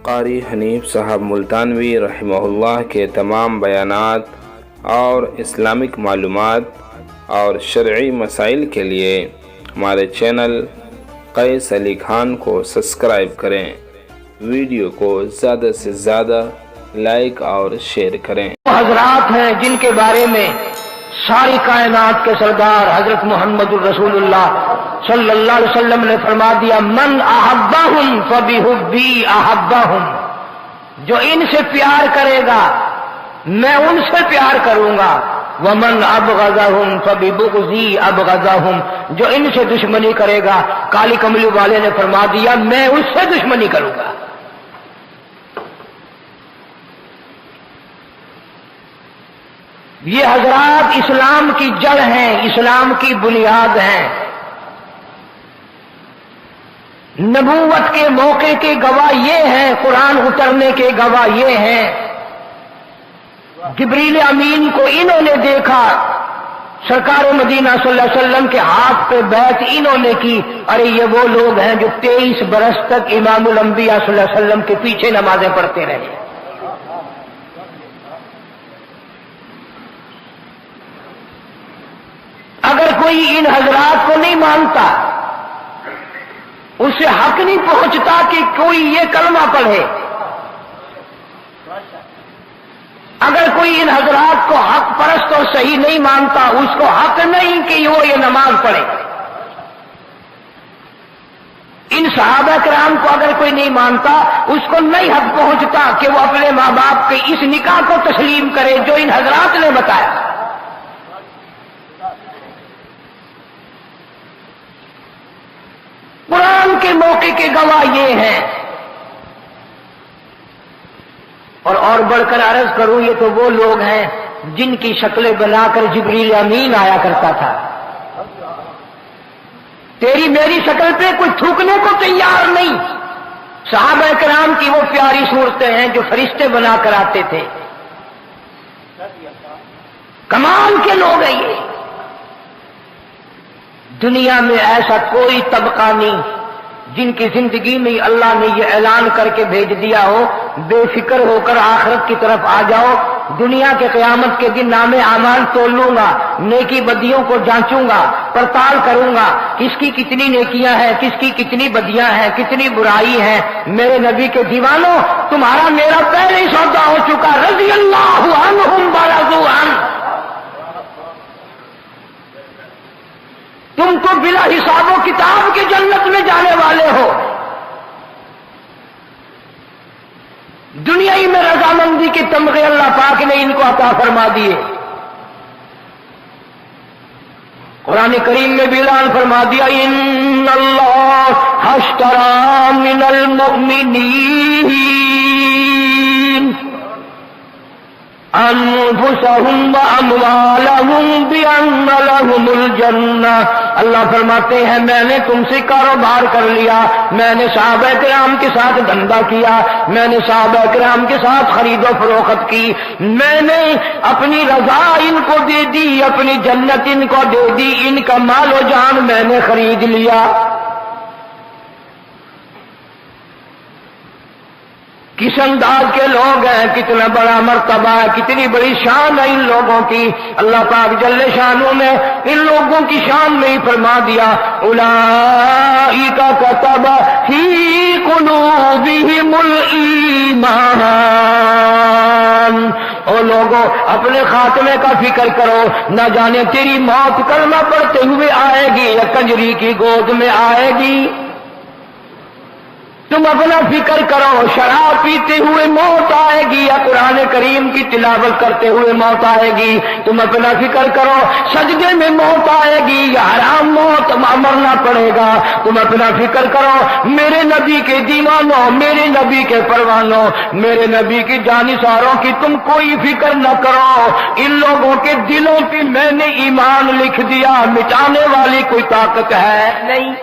قاری حنیف صاحب ملتانوی رحمہ اللہ کے تمام بیانات اور اسلامک معلومات اور شرعی مسائل کے لیے ہمارے چینل قیس علی خان کو سبسکرائب کریں۔ ویڈیو کو زیادہ سے زیادہ لائک اور شیئر کریں۔ حضرات ہیں جن کے بارے میں ساری کائنات کے سردار حضرت محمد الرسول اللہ صلی اللہ علیہ وسلم نے فرما دیا، من احبہم فبحبی احبہم، جو ان سے پیار کرے گا میں ان سے پیار کروں گا، ومن ابغضہم فببغضی ابغضہم، جو ان سے دشمنی کرے گا کالی کملی والے نے فرما دیا میں اس سے دشمنی کروں گا۔ یہ حضرات اسلام کی جڑ ہیں، اسلام کی بنیاد ہیں، نبوت کے موقع کے گواہ یہ ہیں، قرآن اترنے کے گواہ یہ ہیں۔ جبریل امین کو انہوں نے دیکھا، سرکار مدینہ صلی اللہ علیہ وسلم کے ہاتھ پہ بیعت انہوں نے کی، ارے یہ وہ لوگ ہیں جو 23 برس تک امام الانبیاء صلی اللہ علیہ وسلم کے پیچھے نمازیں پڑھتے رہے۔ اگر کوئی ان حضرات کو نہیں مانتا، اسے حق نہیں پہنچتا کہ کوئی یہ کلمہ پڑھے۔ اگر کوئی ان حضرات کو حق پرست اور صحیح نہیں مانتا، اس کو حق نہیں کہ وہ یہ نماز پڑھے۔ ان صحابہ کرام کو اگر کوئی نہیں مانتا، اس کو نہیں حق پہنچتا کہ وہ اپنے ماں باپ کے اس نکاح کو تسلیم کرے جو ان حضرات نے بتایا۔ قرآن کے موقع کے گواہ یہ ہیں۔ اور بڑھ کر عرض کروں، یہ تو وہ لوگ ہیں جن کی شکلیں بنا کر جبریل امین آیا کرتا تھا۔ تیری میری شکل پہ کوئی تھوکنے کو تیار نہیں۔ صحابہ کرام کی وہ پیاری صورتیں ہیں جو فرشتے بنا کر آتے تھے۔ کمال کے لوگ ہیں یہ۔ دنیا میں ایسا کوئی طبقہ نہیں جن کی زندگی میں اللہ نے یہ اعلان کر کے بھیج دیا ہو، بے فکر ہو کر آخرت کی طرف آ جاؤ، دنیا کے قیامت کے دن نام اعمال تول لوں گا، نیکی بدیوں کو جانچوں گا، پڑتال کروں گا، کس کی کتنی نیکیاں ہیں، کس کی کتنی بدیاں ہیں، کتنی برائی ہیں۔ میرے نبی کے دیوانوں، تمہارا میرا پہلے ہی سودا ہو چکا، رضی اللہ عنہم ورضوا عنہ۔ تم تو بلا حساب و کتاب کی جنت میں جانے والے ہو۔ دنیا ہی میں رضامندی کے تمغے اللہ پاک نے ان کو عطا فرما دیے۔ قرآن کریم میں بھی اعلان فرما دیا، ان اللہ اشتری من المؤمنین انفسهم واموالهم بان لهم الجنہ۔ اللہ فرماتے ہیں میں نے تم سے کاروبار کر لیا، میں نے صحابہ کرام کے ساتھ دھندا کیا، میں نے صحابہ کرام کے ساتھ خرید و فروخت کی، میں نے اپنی رضا ان کو دے دی، اپنی جنت ان کو دے دی، ان کا مال و جان میں نے خرید لیا۔ کس انداز کے لوگ ہیں، کتنا بڑا مرتبہ ہے، کتنی بڑی شان ہے ان لوگوں کی۔ اللہ پاک جل شانہ نے ان لوگوں کی شان میں ہی فرما دیا، اولئک کتب فی قلوبہم الایمان۔ او لوگوں، اپنے خاتمے کا فکر کرو، نہ جانے تیری موت کلمہ پڑھتے ہوئے آئے گی یا کنجری کی گود میں آئے گی۔ تم اپنا فکر کرو، شراب پیتے ہوئے موت آئے گی یا قرآن کریم کی تلاوت کرتے ہوئے موت آئے گی۔ تم اپنا فکر کرو، سجدے میں موت آئے گی یا حرام موت مرنا پڑے گا۔ تم اپنا فکر کرو، میرے نبی کے دیوانوں، میرے نبی کے پروانوں، میرے نبی کی جانثاروں کی تم کوئی فکر نہ کرو۔ ان لوگوں کے دلوں پہ میں نے ایمان لکھ دیا، مٹانے والی کوئی طاقت ہے نہیں۔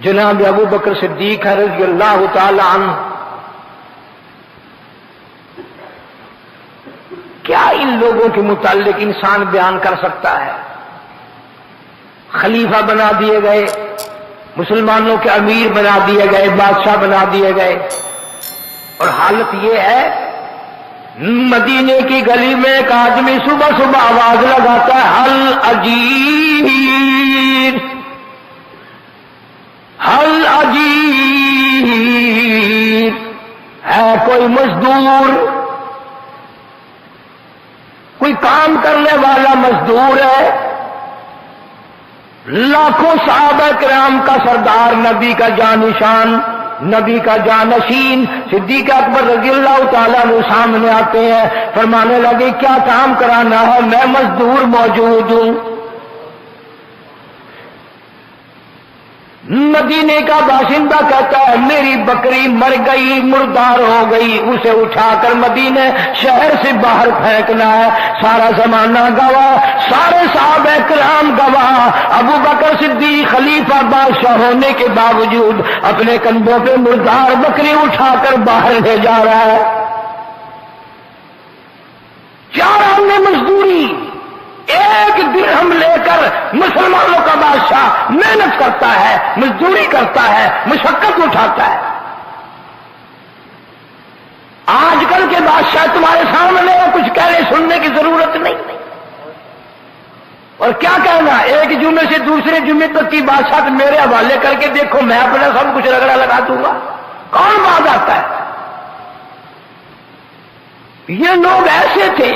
جناب ابو بکر صدیق رضی اللہ تعالی عنہ، کیا ان لوگوں کے متعلق انسان بیان کر سکتا ہے؟ خلیفہ بنا دیے گئے، مسلمانوں کے امیر بنا دیے گئے، بادشاہ بنا دیے گئے، اور حالت یہ ہے مدینے کی گلی میں ایک آدمی صبح صبح آواز لگاتا ہے، حل اجیر حل اجیر، ہے کوئی مزدور، کوئی کام کرنے والا مزدور ہے؟ لاکھوں صحابہ کرام کا سردار، نبی کا جانشان، نبی کا جانشین صدیق اکبر رضی اللہ تعالیٰ عنہ سامنے آتے ہیں، فرمانے لگے کیا کام کرانا ہے؟ میں مزدور موجود ہوں۔ مدینے کا باشندہ کہتا ہے میری بکری مر گئی، مردار ہو گئی، اسے اٹھا کر مدینے شہر سے باہر پھینکنا ہے۔ سارا زمانہ گواہ، سارے صحابہ کرام گواہ، ابو بکر صدیق خلیفہ بادشاہ ہونے کے باوجود اپنے کندھوں پہ مردار بکری اٹھا کر باہر لے جا رہا ہے۔ 4 نے مزدوری، 1 درہم لے کر مسلمانوں کا بادشاہ محنت کرتا ہے، مزدوری کرتا ہے، مشقت اٹھاتا ہے۔ آج کل کے بادشاہ تمہارے سامنے کچھ کہنے سننے کی ضرورت نہیں، اور کیا کہنا، ایک جمعے سے دوسرے جمعے تک کی بادشاہ میرے حوالے کر کے دیکھو، میں اپنا سب کچھ رگڑا لگا دوں گا۔ کون بات آتا ہے؟ یہ لوگ ایسے تھے۔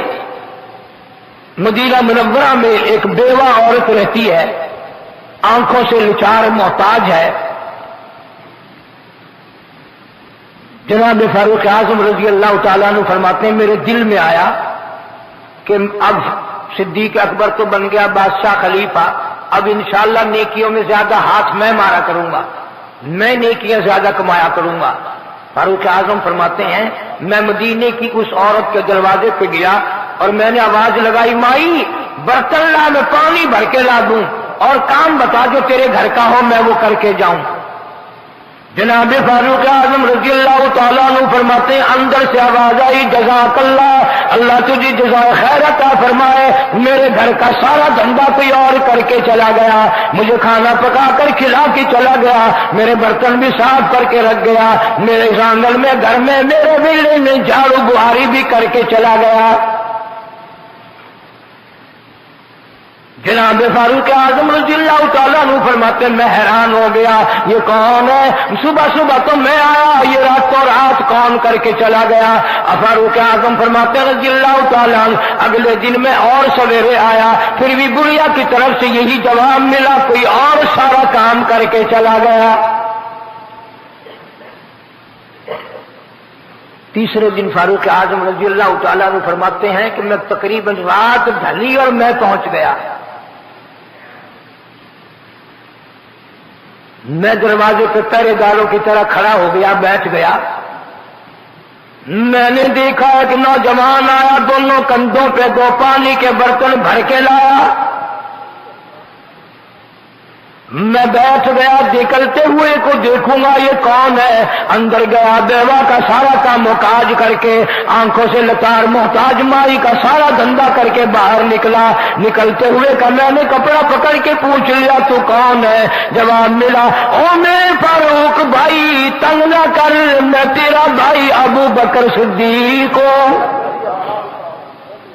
مدینہ منورہ میں ایک بیوہ عورت رہتی ہے، آنکھوں سے لچار، محتاج ہے۔ جناب فاروق اعظم رضی اللہ تعالیٰ عنہ فرماتے ہیں میرے دل میں آیا کہ اب صدیق اکبر تو بن گیا بادشاہ خلیفہ، اب انشاءاللہ نیکیوں میں زیادہ ہاتھ میں مارا کروں گا، میں نیکیاں زیادہ کمایا کروں گا۔ فاروق اعظم فرماتے ہیں میں مدینے کی اس عورت کے دروازے پہ گیا اور میں نے آواز لگائی، مائی برتن لا، میں پانی بھر کے لا دوں، اور کام بتا جو تیرے گھر کا ہو میں وہ کر کے جاؤں۔ جناب فاروق اعظم رضی اللہ تعالیٰ عنہ فرماتے ہیں اندر سے آواز آئی، جزاک اللہ، اللہ تجھے جزائے خیر عطا فرمائے، میرے گھر کا سارا دھندا کوئی اور کر کے چلا گیا، مجھے کھانا پکا کر کھلا کے چلا گیا، میرے برتن بھی صاف کر کے رکھ گیا، میرے آنگن میں گھر میں میرے بیڑے میں جھاڑو بہاری بھی کر کے چلا گیا۔ جناب فاروق اعظم رضی اللہ تعالیٰ عنہ فرماتے ہیں میں حیران ہو گیا، یہ کون ہے؟ صبح صبح تو میں آیا، یہ راتوں رات کون کر کے چلا گیا؟ فاروق اعظم فرماتے ہیں رضی اللہ تعالیٰ عنہ اگلے دن میں اور سویرے آیا، پھر بھی بڑھیا کی طرف سے یہی جواب ملا، کوئی اور سارا کام کر کے چلا گیا۔ تیسرے دن فاروق اعظم رضی اللہ تعالیٰ عنہ فرماتے ہیں کہ میں تقریباً رات ڈھلی اور میں پہنچ گیا، میں دروازے پہ پہرے داروں کی طرح کھڑا ہو گیا، بیٹھ گیا۔ میں نے دیکھا ایک نوجوان آیا، دونوں کندھوں پہ 2 پانی کے برتن بھر کے لایا۔ میں بیٹھ گیا، نکلتے ہوئے کو دیکھوں گا یہ کون ہے۔ اندر گیا، بیوہ کا سارا کام کاج کر کے، آنکھوں سے لتار محتاج مائی کا سارا دھندا کر کے باہر نکلا۔ نکلتے ہوئے کا میں نے کپڑا پکڑ کے پوچھ لیا تو کون ہے؟ جواب ملا، او میرے فاروق بھائی تنگ نہ کر، میں تیرا بھائی ابو بکر صدیق ہوں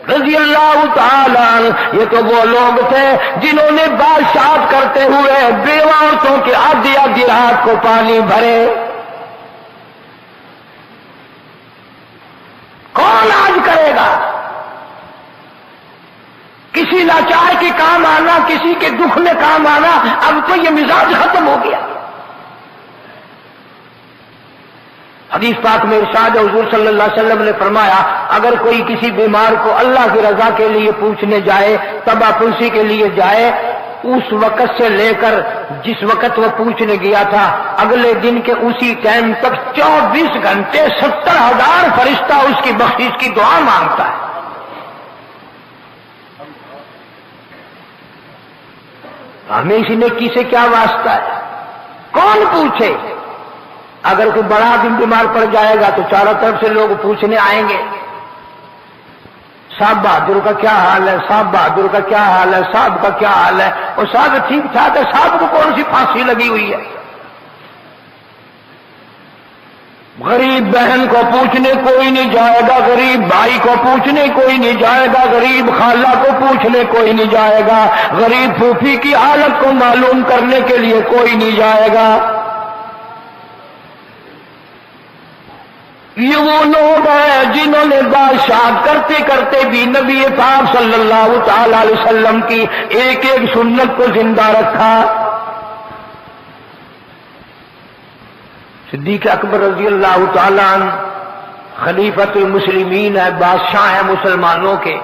رضی اللہ تعالیٰ عنہ۔ یہ تو وہ لوگ تھے جنہوں نے بادشاہت کرتے ہوئے بیوہ عورتوں کی آدھی آدھی رات کو پانی بھرے۔ کون آج کرے گا؟ کسی لاچار کے کام آنا، کسی کے دکھ میں کام آنا، اب تو یہ مزاج ختم ہو گیا۔ حدیث پاک میں ارشاد حضور صلی اللہ علیہ وسلم نے فرمایا اگر کوئی کسی بیمار کو اللہ کی رضا کے لیے پوچھنے جائے، تبا پرسی کے لیے جائے، اس وقت سے لے کر جس وقت وہ پوچھنے گیا تھا اگلے دن کے اسی ٹائم تک 24 گھنٹے 70,000 فرشتہ اس کی بخشش کی دعا مانگتا ہے۔ ہمیں اسی نیکی سے کیا واسطہ ہے؟ کون پوچھے؟ اگر کوئی بڑا آدمی بیمار پڑ جائے گا تو چاروں طرف سے لوگ پوچھنے آئیں گے، صاحب بہادر کا کیا حال ہے، صاحب بہادر کا کیا حال ہے، صاحب کا کیا حال ہے؟ اور صاحب ٹھیک ٹھاک ہے، صاحب کو کون سی پھانسی لگی ہوئی ہے؟ غریب بہن کو پوچھنے کوئی نہیں جائے گا، غریب بھائی کو پوچھنے کوئی نہیں جائے گا، غریب خالہ کو پوچھنے کوئی نہیں جائے گا، غریب پھوپھی کی حالت کو معلوم کرنے کے لیے کوئی نہیں جائے گا۔ یہ وہ لوگ ہیں جنہوں نے بادشاہ کرتے کرتے بھی نبی پاک صلی اللہ تعالی علیہ وسلم کی ایک ایک سنت کو زندہ رکھا۔ صدیق اکبر رضی اللہ تعالیٰ عنہ خلیفۃ المسلمین ہے، بادشاہ ہیں مسلمانوں کے۔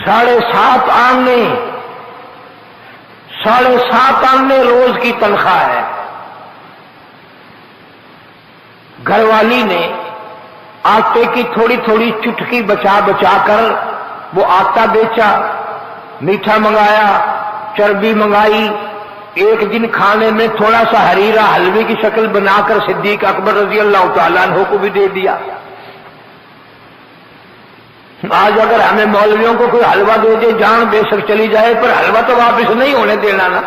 7.5 آنے روز کی تنخواہ ہے۔ گھر والی نے آٹے کی تھوڑی تھوڑی چٹکی بچا بچا کر وہ آٹا بیچا، میٹھا منگایا، چربی منگائی۔ ایک دن کھانے میں تھوڑا سا حریرہ حلوے کی شکل بنا کر صدیق اکبر رضی اللہ تعالیٰ عنہ کو بھی دے دیا۔ آج اگر ہمیں مولویوں کو کوئی حلوہ دے دے، جان بے شک چلی جائے، پر حلوہ تو واپس نہیں ہونے دینا نا۔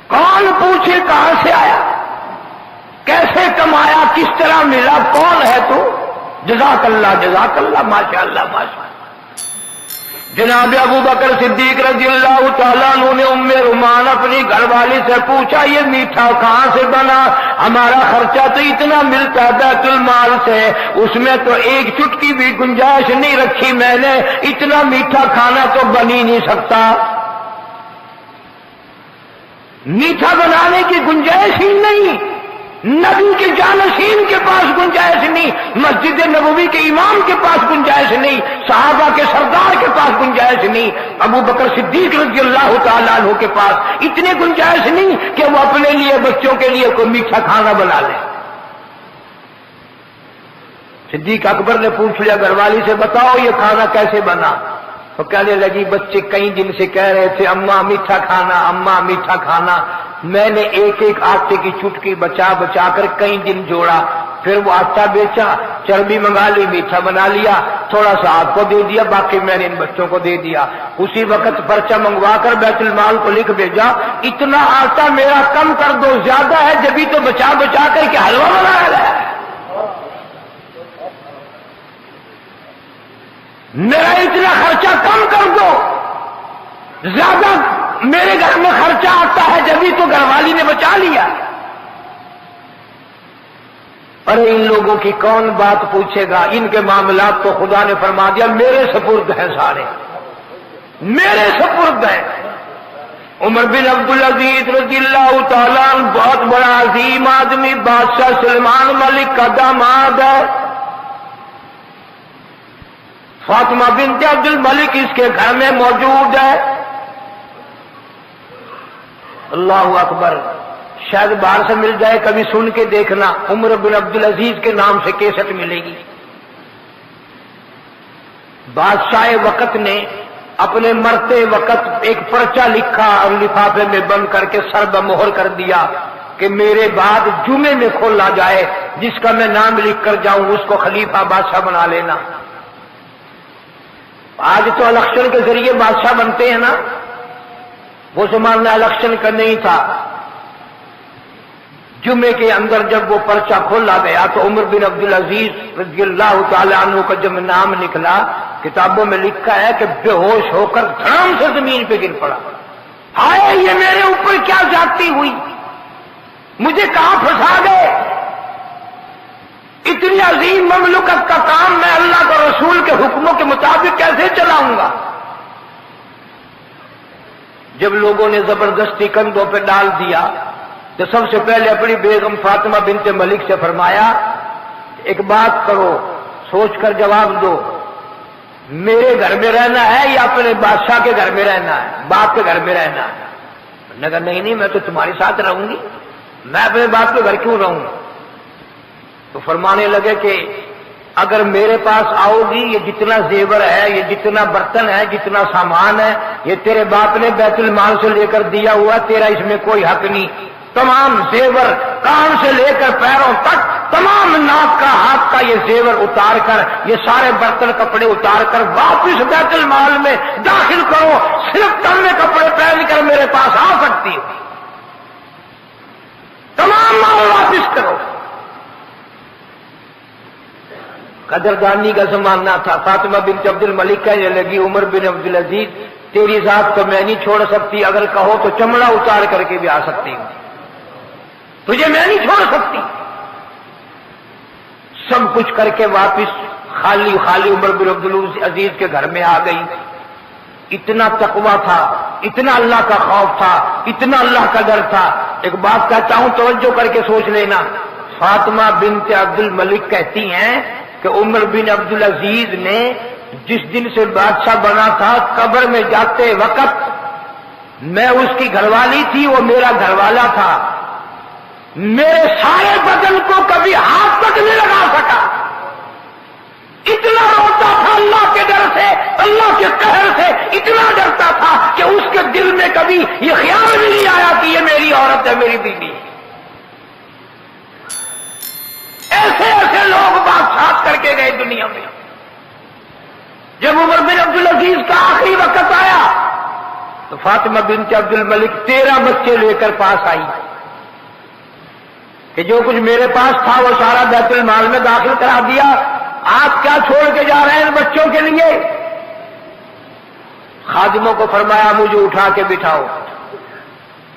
کون پوچھے کہاں سے آیا، کیسے کمایا، کس طرح ملا، کون ہے تو؟ جزاک اللہ جزاک اللہ، ماشاء اللہ ماشاء اللہ۔ جناب ابو بکر صدیق رضی اللہ تعالیٰ عنہ نے ام رومان اپنی گھر والی سے پوچھا یہ میٹھا کہاں سے بنا؟ ہمارا خرچہ تو اتنا ملتا بیت المال سے، اس میں تو ایک چٹکی بھی گنجائش نہیں رکھی میں نے، اتنا میٹھا کھانا تو بن ہی نہیں سکتا۔ میٹھا بنانے کی گنجائش ہی نہیں، نبی کے جانشین کے پاس گنجائش نہیں، مسجد نبوی کے امام کے پاس گنجائش نہیں، صحابہ کے سردار کے پاس گنجائش نہیں، ابو بکر صدیق رضی اللہ تعالیٰ عنہ کے پاس اتنی گنجائش نہیں کہ وہ اپنے لیے بچوں کے لیے کوئی میٹھا کھانا بنا لے۔ صدیق اکبر نے پوچھ لیا گھر والی سے، بتاؤ یہ کھانا کیسے بنا؟ تو کہنے لگی بچے کئی دن سے کہہ رہے تھے اماں میٹھا کھانا، اماں میٹھا کھانا، میں نے ایک ایک آٹے کی چٹکی بچا بچا کر کئی دن جوڑا، پھر وہ آٹا بیچا، چربی منگا لی، میٹھا بنا لیا، تھوڑا سا آپ کو دے دیا، باقی میں نے ان بچوں کو دے دیا۔ اسی وقت پرچہ منگوا کر بیت المال کو لکھ بھیجا، اتنا آٹا میرا کم کر دو، زیادہ ہے جبھی تو بچا بچا کر کے حلوہ بنایا گیا ہے، میرا اتنا خرچہ کم کر دو، زیادہ میرے گھر میں خرچہ آتا ہے جبھی تو گھر والی نے بچا لیا۔ ارے ان لوگوں کی کون بات پوچھے گا، ان کے معاملات تو خدا نے فرما دیا میرے سپرد ہیں، سارے میرے سپرد ہیں۔ عمر بن عبدالعزیز رضی اللہ تعالیٰ عنہ بہت بڑا عظیم آدمی، بادشاہ سلمان ملک کا داماد ہے، فاطمہ بنت عبد الملک اس کے گھر میں موجود ہے۔ اللہ اکبر، شاید باہر سے مل جائے، کبھی سن کے دیکھنا، عمر بن عبدالعزیز کے نام سے کیسٹ ملے گی۔ بادشاہ وقت نے اپنے مرتے وقت ایک پرچہ لکھا اور لفافے میں بند کر کے سر بمہر کر دیا کہ میرے بعد جمعے میں کھولا جائے، جس کا میں نام لکھ کر جاؤں اس کو خلیفہ بادشاہ بنا لینا۔ آج تو الیکشن کے ذریعے بادشاہ بنتے ہیں نا، وہ زمانہ الیکشن کا نہیں تھا۔ جمعے کے اندر جب وہ پرچہ کھولا گیا تو عمر بن عبدالعزیز رضی اللہ تعالی عنہ کا جب نام نکلا، کتابوں میں لکھا ہے کہ بے ہوش ہو کر دھڑام سے زمین پہ گر پڑا، ہائے یہ میرے اوپر کیا زیادتی ہوئی، مجھے کہاں پھنسا گئے، اتنی عظیم مملکت کا کام میں اللہ کے رسول کے حکموں کے مطابق کیسے چلاؤں گا؟ جب لوگوں نے زبردستی کندھوں پہ ڈال دیا تو سب سے پہلے اپنی بیگم فاطمہ بنت ملک سے فرمایا ایک بات کرو، سوچ کر جواب دو، میرے گھر میں رہنا ہے یا اپنے بادشاہ کے گھر میں رہنا ہے، باپ کے گھر میں رہنا ہے؟ میں نے کہا نہیں میں تو تمہارے ساتھ رہوں گی، میں اپنے باپ کے گھر کیوں رہوں؟ تو فرمانے لگے کہ اگر میرے پاس آؤ گی، یہ جتنا زیور ہے، یہ جتنا برتن ہے، جتنا سامان ہے، یہ تیرے باپ نے بیت المال سے لے کر دیا ہوا، تیرا اس میں کوئی حق نہیں، تمام زیور کان سے لے کر پیروں تک تمام ناک کا ہاتھ کا یہ زیور اتار کر یہ سارے برتن کپڑے اتار کر واپس بیت المال میں داخل کرو، صرف تم میں کپڑے پہن کر میرے پاس آ سکتی ہو، تمام مال واپس کرو۔ قدردانی کا زمانہ تھا، فاطمہ بنت عبد الملک کہنے لگی عمر بن عبد العزیز تیری ذات کو میں نہیں چھوڑ سکتی، اگر کہو تو چمڑا اتار کر کے بھی آ سکتی ہوں، تجھے میں نہیں چھوڑ سکتی۔ سب کچھ کر کے واپس خالی عمر بن عبد العزیز کے گھر میں آ گئی۔ اتنا تقویٰ تھا، اتنا اللہ کا خوف تھا، اتنا اللہ کا ڈر تھا۔ ایک بات کہتا ہوں توجہ کر کے سوچ لینا، فاطمہ بنت عبد الملک کہتی ہیں کہ عمر بن عبد العزیز نے جس دن سے بادشاہ بنا تھا قبر میں جاتے وقت میں اس کی گھر والی تھی، وہ میرا گھر والا تھا، میرے سارے بدن کو کبھی ہاتھ تک نہیں لگا سکا، اتنا روتا تھا اللہ کے ڈر سے، اللہ کے قہر سے اتنا ڈرتا تھا کہ اس کے دل میں کبھی یہ خیال بھی نہیں آیا کہ یہ میری عورت ہے، میری بیوی ہے۔ ایسے ایسے لوگ بادشاہ کر کے گئے دنیا میں۔ جب عمر بن عبد العزیز کا آخری وقت آیا تو فاطمہ بنت عبد الملک 13 بچے لے کر پاس آئی کہ جو کچھ میرے پاس تھا وہ سارا بیت المال میں داخل کرا دیا، آپ کیا چھوڑ کے جا رہے ہیں ان بچوں کے لیے؟ خادموں کو فرمایا مجھے اٹھا کے بٹھاؤ،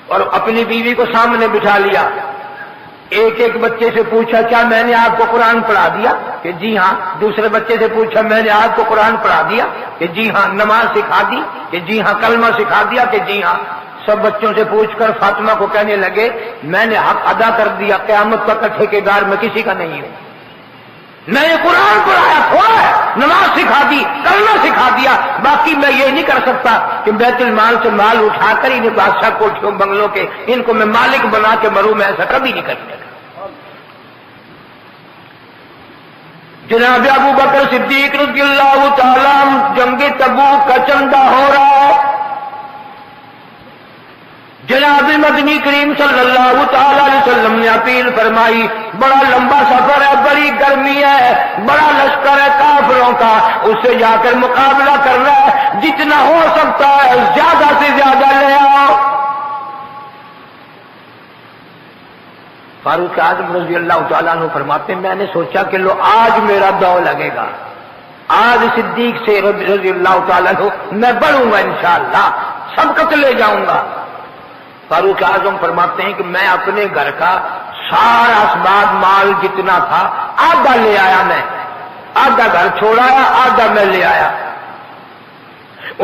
اور اپنی بیوی کو سامنے بٹھا لیا۔ ایک ایک بچے سے پوچھا کیا میں نے آپ کو قرآن پڑھا دیا؟ کہ جی ہاں۔ دوسرے بچے سے پوچھا میں نے آپ کو قرآن پڑھا دیا؟ کہ جی ہاں۔ نماز سکھا دی؟ کہ جی ہاں۔ کلمہ سکھا دیا؟ کہ جی ہاں۔ سب بچوں سے پوچھ کر فاطمہ کو کہنے لگے میں نے حق ادا کر دیا، قیامت تک کا ٹھیکیدار میں کسی کا نہیں ہوں، میں نے قرآن پڑھایا، تھوڑا ہے، نماز سکھا دی، کلمہ سکھا دیا، باقی میں یہ نہیں کر سکتا کہ بیت المال سے مال اٹھا کر انہیں بادشاہ کوٹھیوں بنگلوں کے ان کو میں مالک بنا کے مروں، میں ایسا کبھی نہیں کر سکتا۔ جناب ابو بکر صدیق رضی اللہ تعالیٰ جنگ تبوک کا چندہ ہو رہا ہے، جناب مدنی کریم صلی اللہ تعالی علیہ وسلم نے اپیل فرمائی، بڑا لمبا سفر ہے، بڑی گرمی ہے، بڑا لشکر ہے کافروں کا، اس سے جا کر مقابلہ کرنا ہے، جتنا ہو سکتا ہے زیادہ سے زیادہ لے آؤ۔ فاروق اعظم رضی اللہ تعالیٰ عنہ فرماتے ہیں میں نے سوچا کہ لو آج میرا دو لگے گا، آج صدیق سے رضی اللہ تعالیٰ عنہ میں بڑھوں گا، انشاءاللہ سبقت لے جاؤں گا۔ فاروق اعظم فرماتے ہیں کہ میں اپنے گھر کا سارا اسباب مال جتنا تھا آدھا لے آیا، میں آدھا گھر چھوڑایا، آدھا میں لے آیا۔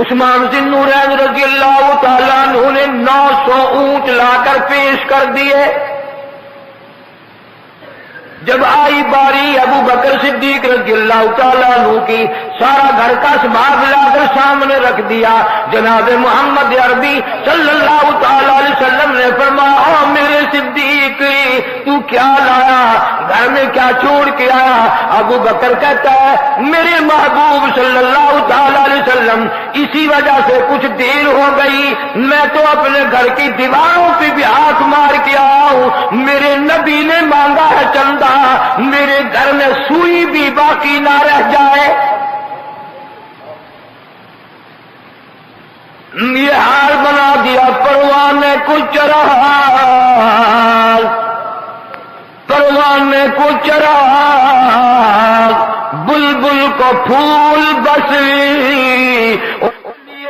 عثمان ذی النورین رضی اللہ تعالیٰ عنہ نے 900 اونٹ لا کر پیش کر دیے۔ جب آئی باری ابو بکر صدیق رضی اللہ تعالیٰ عنہ کی، سارا گھر کا اسباب لا کر سامنے رکھ دیا۔ جناب محمد عربی صلی اللہ تعالیٰ علیہ وسلم نے فرمایا او میرے صدیق تو کیا لایا، گھر میں کیا چھوڑ کے آیا؟ ابو بکر کہتا ہے میرے محبوب صلی اللہ تعالیٰ علیہ وسلم اسی وجہ سے کچھ دیر ہو گئی، میں تو اپنے گھر کی دیواروں پہ بھی ہاتھ مار کے آیا ہوں، میرے نبی نے مانگا ہے چندہ، میرے گھر میں سوئی بھی باقی نہ رہ جائے۔ یہ حال بنا دیا پروانے کو چراغ، پروانے کو چراغ، بلبل کو پھول بسی،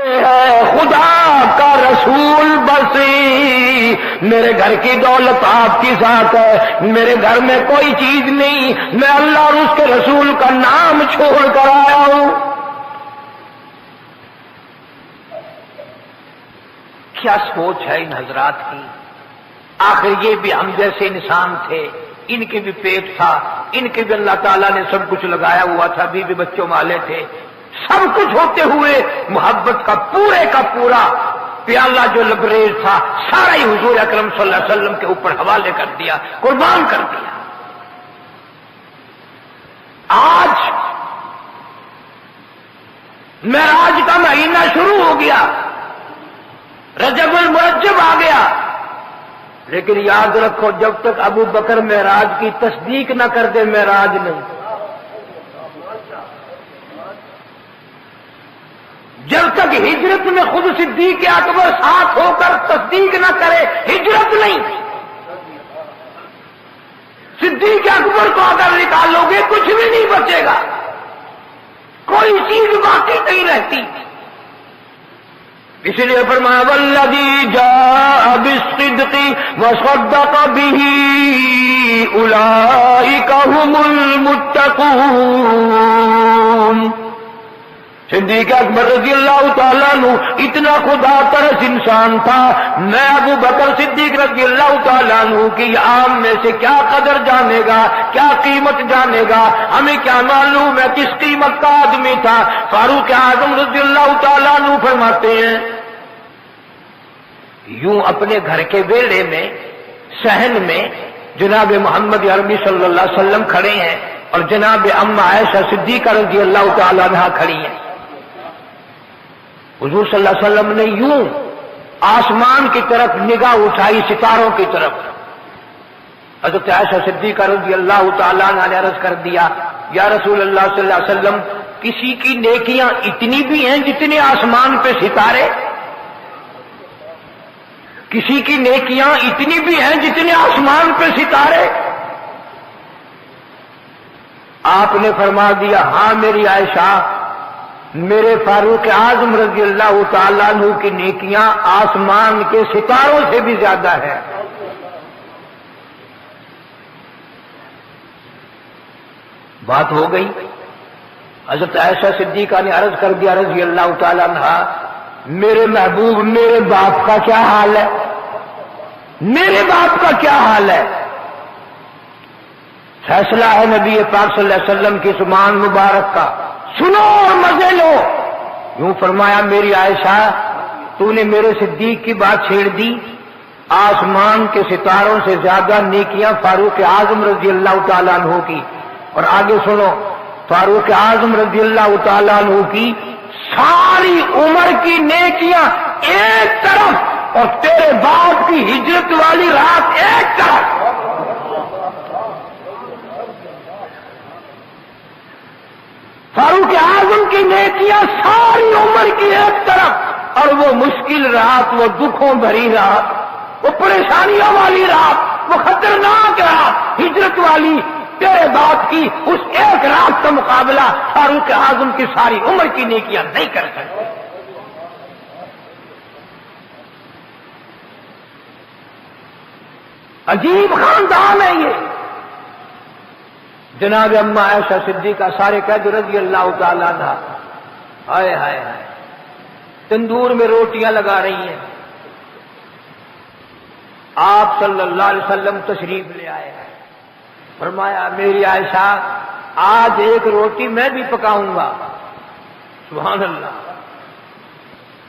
ہے خدا کا رسول بسی، میرے گھر کی دولت آپ کی ذات ہے، میرے گھر میں کوئی چیز نہیں، میں اللہ اور اس کے رسول کا نام چھوڑ کر آیا ہوں۔ کیا سوچ ہے ان حضرات کی؟ آخر یہ بھی ہم جیسے انسان تھے، ان کے بھی پیٹ تھا، ان کے بھی اللہ تعالیٰ نے سب کچھ لگایا ہوا تھا، بیوی بچوں والے تھے، سب کچھ ہوتے ہوئے محبت کا پورے کا پورا پیالہ جو لبریز تھا سارا ہی حضور اکرم صلی اللہ علیہ وسلم کے اوپر حوالے کر دیا، قربان کر دیا۔ آج معراج کا مہینہ شروع ہو گیا، رجب المرجب آ گیا، لیکن یاد رکھو جب تک ابو بکر معراج کی تصدیق نہ کر دے معراج نہیں، جب تک ہجرت میں خود صدیق اکبر ساتھ ہو کر تصدیق نہ کرے ہجرت نہیں۔ صدیق اکبر کو اگر نکالو گے کچھ بھی نہیں بچے گا، کوئی چیز باقی نہیں رہتی۔ اس لیے فرمایا والذی جاء بالصدق وصدق به اولئک هم المتقون۔ صدیق اکبر رضی اللہ تعالیٰ عنہ اتنا خدا ترس انسان تھا، میں ابو بکر صدیق رضی اللہ تعالیٰ عنہ کی عام میں سے کیا قدر جانے گا، کیا قیمت جانے گا، ہمیں کیا معلوم ہے کس قیمت کا آدمی تھا۔ فاروق اعظم رضی اللہ تعالیٰ عنہ فرماتے ہیں یوں اپنے گھر کے ویڑے میں صحن میں جناب محمد عربی صلی اللہ علیہ وسلم کھڑے ہیں اور جناب اما عائشہ صدیقہ رضی اللہ تعالیٰ عنہا کھڑی ہیں۔ حضور صلی اللہ علیہ وسلم نے یوں آسمان کی طرف نگاہ اٹھائی، ستاروں کی طرف۔ حضرت عائشہ صدیقہ رضی اللہ تعالیٰ عنہ نے عرض کر دیا یا رسول اللہ صلی اللہ علیہ وسلم کسی کی نیکیاں اتنی بھی ہیں جتنے آسمان پہ ستارے، کسی کی نیکیاں اتنی بھی ہیں جتنے آسمان پہ ستارے؟ آپ نے فرما دیا ہاں میری عائشہ، میرے فاروق اعظم رضی اللہ تعالیٰ عنہ کی نیکیاں آسمان کے ستاروں سے بھی زیادہ ہے۔ بات ہو گئی۔ حضرت عائشہ صدیقہ نے عرض کر دیا رضی اللہ تعالیٰ عنہ میرے محبوب میرے باپ کا کیا حال ہے، میرے باپ کا کیا حال ہے؟ فیصلہ ہے نبی پاک صلی اللہ علیہ وسلم کی زبان مبارک کا، سنو اور مزے لو۔ یوں فرمایا میری عائشہ تو نے میرے صدیق کی بات چھیڑ دی، آسمان کے ستاروں سے زیادہ نیکیاں فاروق اعظم رضی اللہ تعالیٰ عنہ کی۔ اور آگے سنو، فاروق اعظم رضی اللہ تعالیٰ عنہ کی ساری عمر کی نیکیاں ایک طرف اور تیرے باپ کی ہجرت والی رات ایک طرف۔ فاروق اعظم کی نیکیاں ساری عمر کی ایک طرف اور وہ مشکل رات، وہ دکھوں بھری رات، وہ پریشانیوں والی رات، وہ خطرناک رات، ہجرت والی تیرے باپ کی اس ایک رات کا مقابلہ فاروق اعظم کی ساری عمر کی نیکیاں نہیں کر سکتے۔ عجیب خاندان ہے یہ۔ جناب اما عائشہ صدیقہ سارے قید رضی اللہ تعالیٰ عنہ ہائے ہائے ہائے تندور میں روٹیاں لگا رہی ہیں، آپ صلی اللہ علیہ وسلم تشریف لے آئے، فرمایا میری عائشہ آج ایک روٹی میں بھی پکاؤں گا۔ سبحان اللہ۔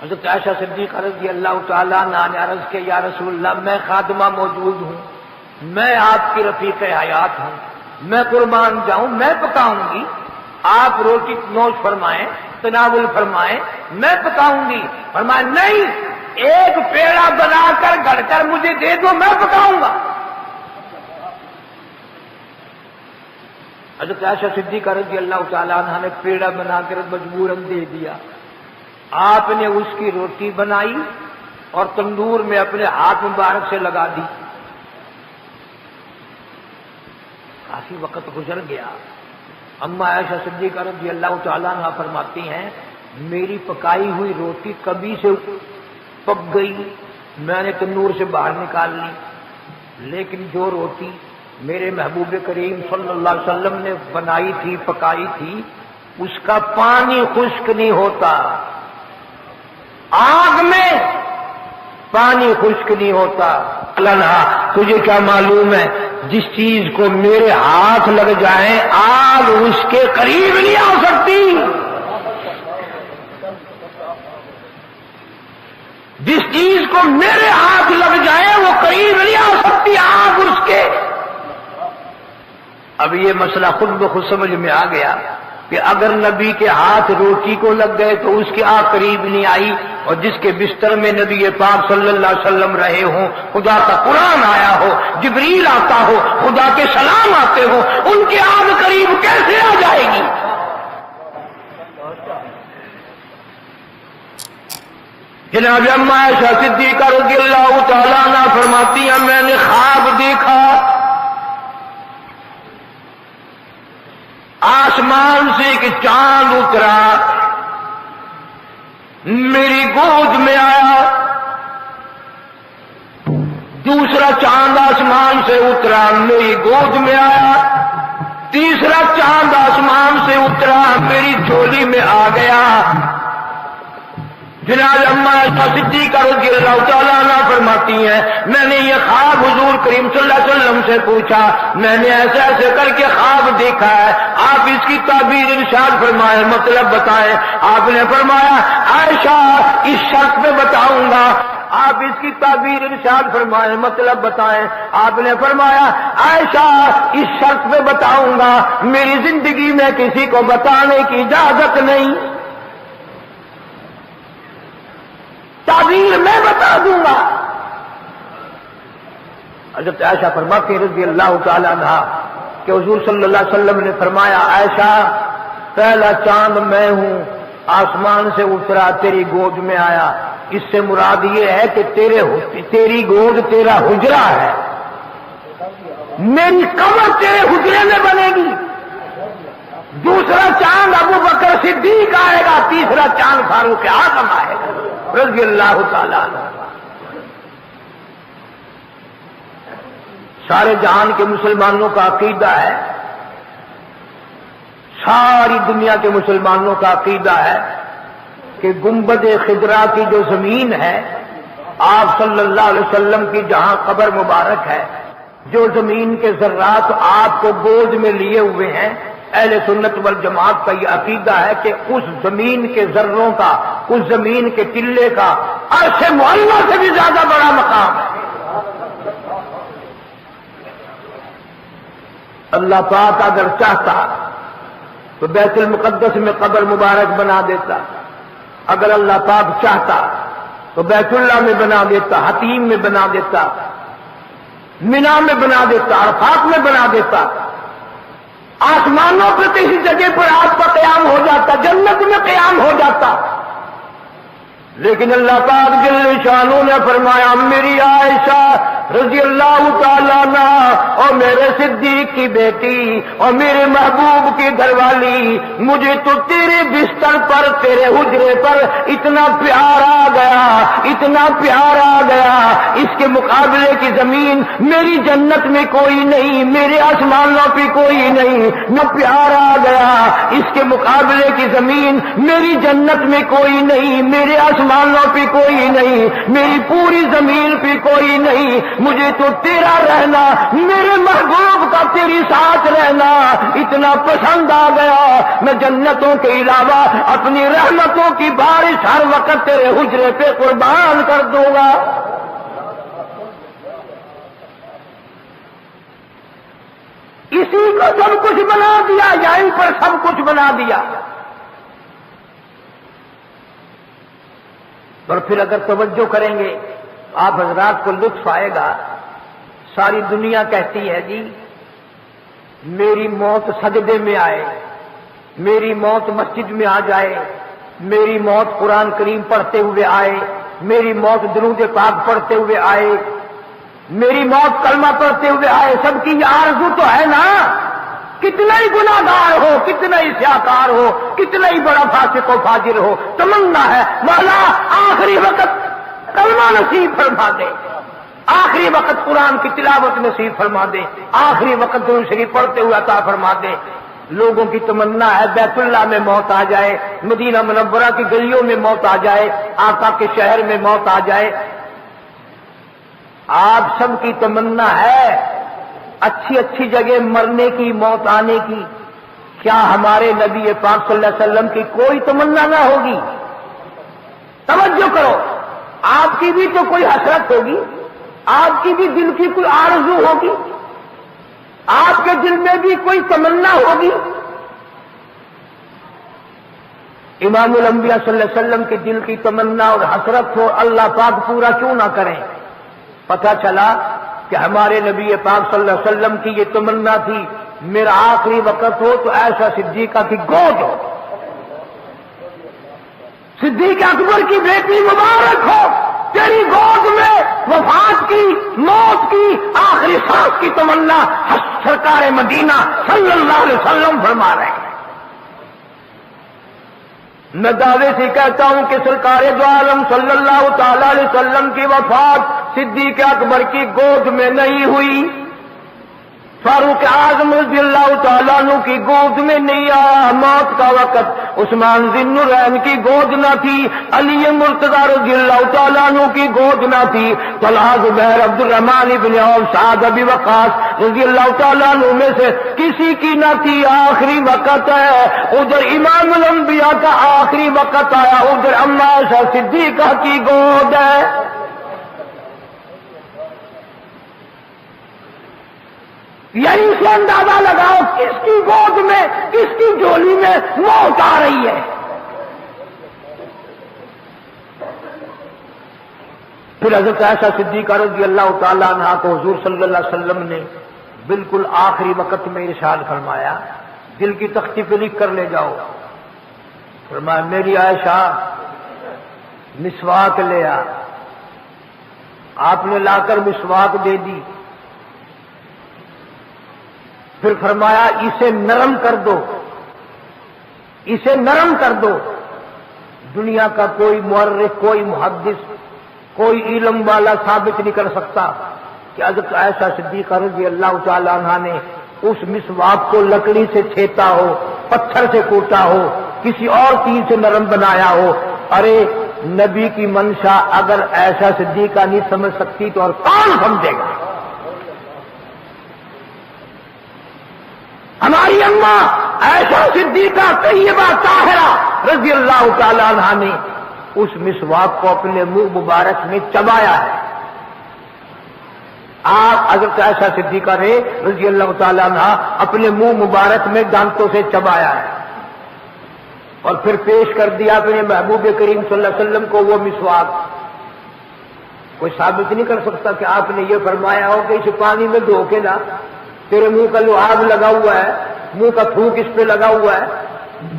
حضرت عائشہ صدیقہ رضی اللہ تعالیٰ عنہ نے عرض کہ یا رسول اللہ میں خادمہ موجود ہوں، میں آپ کی رفیق حیات ہوں، میں قربان جاؤں، میں پکاؤں گی، آپ روٹی نوش فرمائیں، تناول فرمائیں، میں پکاؤں گی۔ فرمایا نہیں، ایک پیڑا بنا کر گھڑ کر مجھے دے دو، میں پکاؤں گا۔ حضرت عائشہ صدیقہ رضی اللہ تعالیٰ عنہ نے پیڑا بنا کر مجبوراً دے دیا۔ آپ نے اس کی روٹی بنائی اور تندور میں اپنے ہاتھ مبارک سے لگا دی۔ کافی وقت گزر گیا، اما عائشہ صدیقہ رضی اللہ تعالیٰ عنہ فرماتی ہیں میری پکائی ہوئی روٹی کبھی سے پک گئی، میں نے تندور سے باہر نکال لی، لیکن جو روٹی میرے محبوب کریم صلی اللہ علیہ وسلم نے بنائی تھی، پکائی تھی، اس کا پانی خشک نہیں ہوتا، آگ میں پانی خشک نہیں ہوتا۔ اللہ تجھے کیا معلوم ہے جس چیز کو میرے ہاتھ لگ جائیں آگ اس کے قریب نہیں آ سکتی، جس چیز کو میرے ہاتھ لگ جائے وہ قریب نہیں آ سکتی آگ اس کے۔ اب یہ مسئلہ خود بخود سمجھ میں آ گیا کہ اگر نبی کے ہاتھ روٹی کو لگ گئے تو اس کی آگ قریب نہیں آئی، اور جس کے بستر میں نبی پاک صلی اللہ علیہ وسلم رہے ہوں، خدا کا قرآن آیا ہو، جبریل آتا ہو، خدا کے سلام آتے ہو، ان کی آگ قریب کیسے آ جائے گی؟ جناب اما عائشہ صدیقہ رضی اللہ تعالیٰ عنہ فرماتی ہیں میں نے خواب دیکھا، آسمان سے ایک چاند اترا، میری گود میں آیا، دوسرا چاند آسمان سے اترا، میری گود میں آیا، تیسرا چاند آسمان سے اترا، میری جھولی میں آ گیا۔ جناب اما عائشہ صدیقہ رضی اللہ تعالیٰ عنہ فرماتی ہیں میں نے یہ خواب حضور کریم صلی اللہ علیہ وسلم سے پوچھا، میں نے ایسے ایسے کر کے خواب دیکھا ہے، آپ اس کی تعبیر ارشاد فرمائیں، مطلب بتائیں۔ آپ نے فرمایا عائشہ اس شرط پہ بتاؤں گا، آپ اس کی تعبیر ارشاد فرمائیں، مطلب بتائیں۔ آپ نے فرمایا عائشہ اس شرط پہ بتاؤں گا میری زندگی میں کسی کو بتانے کی اجازت نہیں، تعبیر میں بتا دوں گا۔ حضرت عائشہ فرماتی رضی اللہ تعالی عنہ کہ حضور صلی اللہ علیہ وسلم نے فرمایا عائشہ پہلا چاند میں ہوں، آسمان سے اترا، تیری گود میں آیا، اس سے مراد یہ ہے کہ تیری گود تیرا حجرہ ہے، میری قبر تیرے حجرے میں بنے گی۔ دوسرا چاند ابو بکر صدیق آئے گا، تیسرا چاند فاروق اعظم آئے گا رضی اللہ تعالیٰ عنہ۔ سارے جہان کے مسلمانوں کا عقیدہ ہے، ساری دنیا کے مسلمانوں کا عقیدہ ہے کہ گنبد خضرا کی جو زمین ہے، آپ صلی اللہ علیہ وسلم کی جہاں قبر مبارک ہے، جو زمین کے ذرات آپ کو گود میں لیے ہوئے ہیں، اہل سنت والجماعت کا یہ عقیدہ ہے کہ اس زمین کے ذروں کا، اس زمین کے ٹلے کا عرش معلیٰ سے بھی زیادہ بڑا مقام ہے۔ اللہ پاک اگر چاہتا تو بیت المقدس میں قبر مبارک بنا دیتا، اگر اللہ پاک چاہتا تو بیت اللہ میں بنا دیتا، حتیم میں بنا دیتا، مینا میں بنا دیتا، عرفات میں بنا دیتا، آسمانوں پہ کسی جگہ پر آپ کا قیام ہو جاتا، جنت میں قیام ہو جاتا، لیکن اللہ پاک جل شانہ نے فرمایا میری عائشہ رضی اللہ تعالیٰ عنہ اور میرے صدیق کی بیٹی اور میرے محبوب کی گھر والی، مجھے تو تیرے بستر پر، تیرے حجرے پر اتنا پیار آ گیا، اتنا پیار آ گیا، اس کے مقابلے کی زمین میری جنت میں کوئی نہیں، میرے آسمانوں پہ کوئی نہیں، نہ پیار آ گیا، اس کے مقابلے کی زمین میری جنت میں کوئی نہیں، میرے آسمانوں پہ کوئی نہیں، میری پوری زمین پہ کوئی نہیں، مجھے تو تیرا رہنا، میرے محبوب کا تیری ساتھ رہنا اتنا پسند آ گیا، میں جنتوں کے علاوہ اپنی رحمتوں کی بارش ہر وقت تیرے حجرے پہ قربان کر دوں گا۔ اسی کو سب کچھ بنا دیا یا ان پر سب کچھ بنا دیا؟ اور پھر اگر توجہ کریں گے آپ حضرات کو لطف آئے گا، ساری دنیا کہتی ہے جی میری موت سجدے میں آئے، میری موت مسجد میں آ جائے، میری موت قرآن کریم پڑھتے ہوئے آئے، میری موت درود پاک پڑھتے ہوئے آئے، میری موت کلمہ پڑھتے ہوئے آئے۔ سب کی یہ آرزو تو ہے نا، کتنا ہی گناہگار ہو، کتنا ہی سیاکار ہو، کتنا ہی بڑا فاسق و فاجر ہو، تمنا ہے مولا آخری وقت کلمہ نصیب فرما دے، آخری وقت قرآن کی تلاوت نصیب فرما دے، آخری وقت درود شریف پڑھتے ہوئے عطا فرما دے۔ لوگوں کی تمنا ہے بیت اللہ میں موت آ جائے، مدینہ منورہ کی گلیوں میں موت آ جائے، آقا کے شہر میں موت آ جائے۔ آپ سب کی تمنا ہے اچھی اچھی جگہ مرنے کی، موت آنے کی، کیا ہمارے نبی پاک صلی اللہ علیہ وسلم کی کوئی تمنا نہ ہوگی؟ توجہ کرو، آپ کی بھی تو کوئی حسرت ہوگی، آپ کی بھی دل کی کوئی آرزو ہوگی، آپ کے دل میں بھی کوئی تمنا ہوگی۔ امام الانبیاء صلی اللہ علیہ وسلم کے دل کی تمنا اور حسرت ہو، اللہ پاک پورا کیوں نہ کریں؟ پتہ چلا کہ ہمارے نبی پاک صلی اللہ علیہ وسلم کی یہ تمنا تھی، میرا آخری وقت ہو تو عائشہ صدیقہ کی گود ہو، صدیق اکبر کی بیٹی مبارک ہو، تیری گود میں وفات کی، موت کی، آخری سانس کی تمنا سرکار مدینہ صلی اللہ علیہ وسلم فرما رہے ہیں۔ میں دعوے سے کہتا ہوں کہ سرکار دو عالم صلی اللہ تعالی علیہ وسلم کی وفات صدیق اکبر کی گود میں نہیں ہوئی، فاروق اعظم رضی اللہ تعالیٰ عنہ کی گود میں نہیں آیا، موت کا وقت عثمان ذی النورین کی گود نہ تھی، علی مرتضی رضی اللہ تعالیٰ عنہ کی گود نہ تھی، طلحہ زبیر عبد الرحمن ابن عوف سعد ابی وقاص رضی اللہ تعالیٰ عنہ میں سے کسی کی نہ تھی، آخری وقت ہے۔ ادھر امام الانبیاء کا آخری وقت آیا، ادھر اما عائشہ صدیقہ کی گود ہے۔ یعنی سے اندازہ لگاؤ کس کی گود میں، کس کی جولی میں موت آ رہی ہے۔ پھر حضرت عائشہ صدیقہ رضی اللہ تعالیٰ عنہا کو حضور صلی اللہ علیہ وسلم نے بالکل آخری وقت میں ارشاد فرمایا، دل کی تختی پہ لکھ کر لے جاؤ، فرمایا میری عائشہ مسواک لے آ۔ آپ نے لا کر مسواک دے دی، پھر فرمایا اسے نرم کر دو، اسے نرم کر دو۔ دنیا کا کوئی مورخ، کوئی محدث، کوئی علم والا ثابت نہیں کر سکتا کہ حضرت عائشہ صدیقہ رضی اللہ تعالی عنہا نے اس مسواک کو لکڑی سے چھیتا ہو، پتھر سے کوٹا ہو، کسی اور چیز سے نرم بنایا ہو۔ ارے نبی کی منشا اگر عائشہ صدیقہ نہیں سمجھ سکتی تو اور کون سمجھے گا؟ ہماری اماں عائشہ صدیقہ طیبہ طاہرہ رضی اللہ تعالی عنہا نے اس مسواک کو اپنے منہ مبارک میں چبایا ہے۔ آپ حضرت عائشہ صدیقہ نے رضی اللہ تعالی عنہا اپنے منہ مبارک میں دانتوں سے چبایا ہے، اور پھر پیش کر دیا اپنے محبوب کریم صلی اللہ علیہ وسلم کو وہ مسواک۔ کوئی ثابت نہیں کر سکتا کہ آپ نے یہ فرمایا ہو کہ اسے پانی میں دھو کے لا، تیرے منہ کا لعاب لگا ہوا ہے، منہ کا تھوک اس پہ لگا ہوا ہے،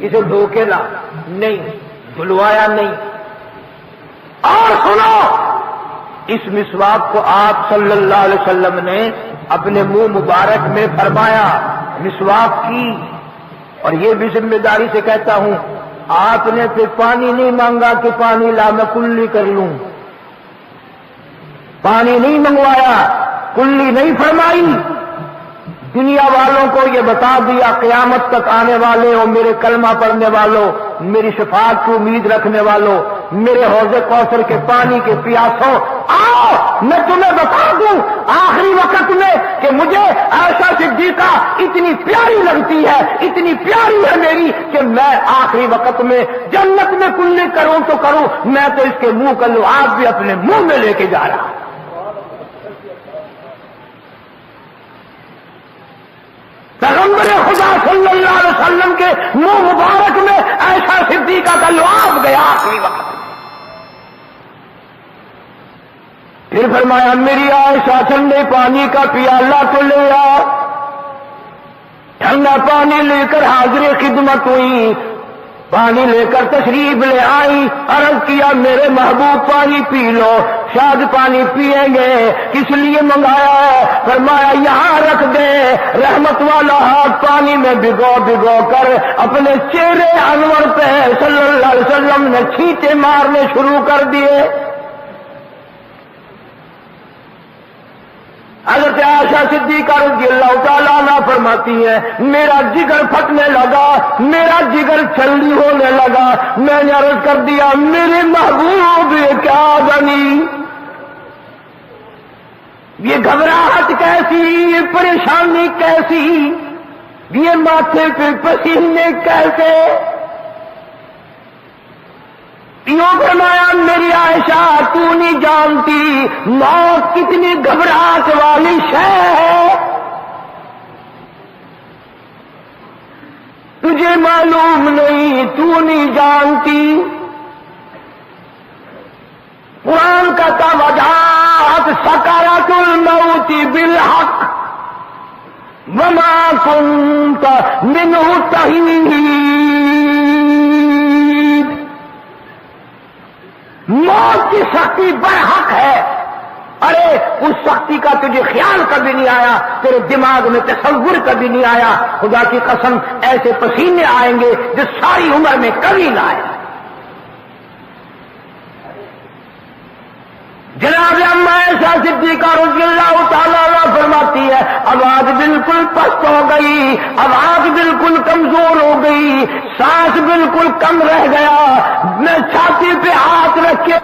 اسے دھو کے لا۔ نہیں، دھلوایا نہیں۔ اور سنو، اس مسواک کو آپ صلی اللہ علیہ وسلم نے اپنے منہ مبارک میں فرمایا، مسواک کی۔ اور یہ بھی ذمہ داری سے کہتا ہوں، آپ نے پھر پانی نہیں مانگا کہ پانی لا میں کلی کر لوں، پانی نہیں منگوایا، کلی نہیں فرمائی۔ دنیا والوں کو یہ بتا دیا، قیامت تک آنے والے ہو میرے کلمہ پڑھنے والوں، میری شفاعت کی امید رکھنے والوں، میرے حوض کوثر کے پانی کے پیاسوں، آؤ میں تمہیں بتا دوں آخری وقت میں کہ مجھے عائشہ صدیقہ اتنی پیاری لگتی ہے، اتنی پیاری ہے میری کہ میں آخری وقت میں جنت میں کلی کروں تو کروں، میں تو اس کے منہ کا لعاب بھی اپنے منہ میں لے کے جا رہا ہوں۔ پیغمبر خدا صلی اللہ علیہ وسلم کے منہ مبارک میں عائشہ صدیقہ کا لعاب گیا آخری وقت۔ پھر فرمایا میری عائشہ ٹھنڈے پانی کا پیالہ تو لے آ۔ ٹھنڈا پانی لے کر حاضر خدمت ہوئی، پانی لے کر تشریف لے آئی، عرض کیا میرے محبوب پانی پی لو۔ شاید پانی پیئیں گے، کس لیے منگایا ہے؟ فرمایا یہاں رکھ دے۔ رحمت والا ہاتھ پانی میں بھگو بھگو کر اپنے چہرے انور پہ صلی اللہ علیہ وسلم نے چھینٹے مارنے شروع کر دیے۔ حضرت عائشہ صدیقہ رضی اللہ تعالیٰ عنہ فرماتی ہے میرا جگر پھٹنے لگا، میرا جگر چھلنی ہونے لگا۔ میں نے عرض کر دیا میرے محبوب یہ کیا بنی، یہ گھبراہٹ کیسی، یہ پریشانی کیسی، یہ ماتھے پہ پسینے کیسے؟ یوں فرمایا میری عائشہ تو نہیں جانتی موت کتنی گھبراہٹ والی شے ہے، تو تجھے معلوم نہیں، تو نہیں جانتی۔ قرآن کا وجاءت سکرۃ الموت بالحق وما كنت منه تحید۔ موت کی سختی برحق ہے، ارے اس سختی کا تجھے خیال کبھی نہیں آیا، تیرے دماغ میں تصور کبھی نہیں آیا۔ خدا کی قسم ایسے پسینے آئیں گے جو ساری عمر میں کبھی نہ آئے۔ جناب اما عائشہ صدیقہ رضی اللہ تعالیٰ عنہ فرماتی ہے آواز بالکل پست ہو گئی، آواز بالکل کمزور ہو گئی، سانس بالکل کم رہ گیا۔ میں چھاتی پہ ہاتھ رکھ کے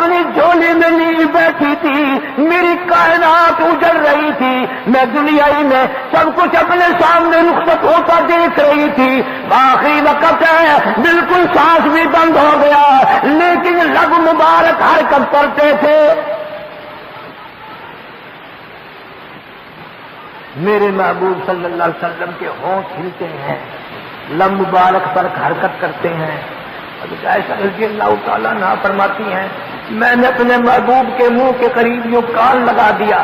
اپنی جھولی میں نہیں بیٹھی تھی، میری کائنات اجڑ رہی تھی، میں دنیا ہی میں سب کچھ اپنے سامنے رخصت ہوتا دیکھ رہی تھی۔ آخری وقت ہے، بالکل سانس بھی بند ہو گیا، لیکن لب مبارک حرکت کرتے تھے۔ میرے محبوب صلی اللہ علیہ وسلم کے ہونٹ ہلتے ہیں، لب مبارک پر حرکت کرتے ہیں۔ حضرت عائشہ رضی اللہ تعالیٰ عنہا فرماتی ہیں میں نے اپنے محبوب کے منہ کے قریب یوں کان لگا دیا،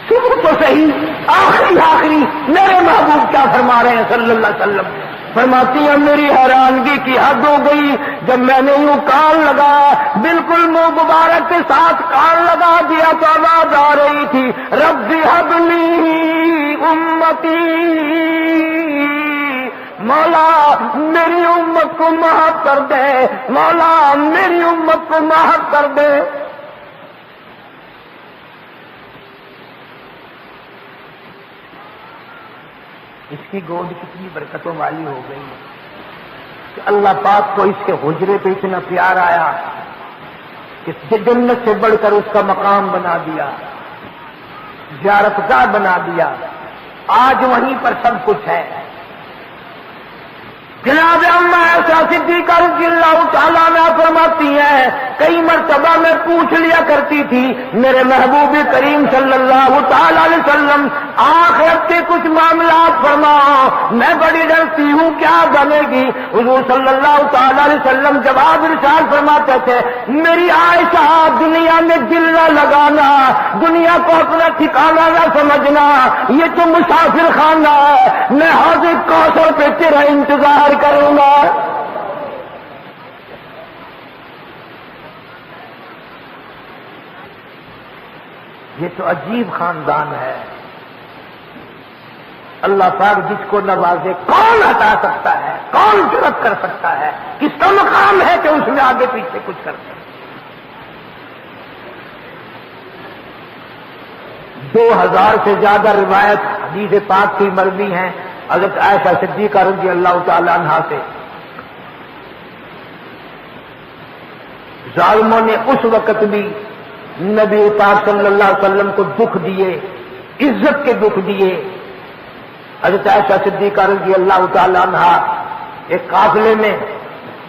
شروع تو صحیح، آخری میرے محبوب کیا فرما رہے ہیں صلی اللہ علیہ وسلم؟ فرماتی ہیں میری حیرانگی کی حد ہو گئی جب میں نے یوں کان لگایا، بالکل منہ مبارک کے ساتھ کان لگا دیا تو آواز آ رہی تھی رب ہب لی امتی، مولا میری امت کو معاف کر دے، مولا میری امت کو معاف کر دے۔ اس کی گود کتنی برکتوں والی ہو گئی کہ اللہ پاک کو اس کے حجرے پہ اتنا پیار آیا کہ جنت سے بڑھ کر اس کا مقام بنا دیا، زیارت گاہ بنا دیا، آج وہیں پر سب کچھ ہے۔ جناب اما عائشہ صدیقہ رضی اللہ تعالیٰ عنہ فرماتی ہیں کئی مرتبہ میں پوچھ لیا کرتی تھی میرے محبوب کریم صلی اللہ تعالی علیہ وسلم آخرت کے کچھ معاملات فرماؤ، میں بڑی ڈرتی ہوں کیا بنے گی؟ حضور صلی اللہ تعالی علیہ وسلم جواب ارشاد فرماتے تھے میری عائشہ دنیا میں دل نہ لگانا، دنیا کو اپنا ٹھکانا نہ سمجھنا، یہ تو مسافر خانہ ہے، میں حوض کوثر پہ تیرا انتظار کروں گا۔ یہ تو عجیب خاندان ہے، اللہ پاک جس کو نوازے کون ہٹا سکتا ہے، کون جرأت کر سکتا ہے، کس کا مقام ہے کہ اس میں آگے پیچھے کچھ کر سکے۔ 2000 سے زیادہ روایت حدیث پاک کی مروی ہیں حضرت عائشہ صدیقہ رضی اللہ تعالی عنہا سے۔ ظالموں نے اس وقت بھی نبی پاک صلی اللہ علیہ وسلم کو دکھ دیے، عزت کے دکھ دیے۔ حضرت عائشہ صدیقہ رضی اللہ تعالی عنہا ایک قافلے میں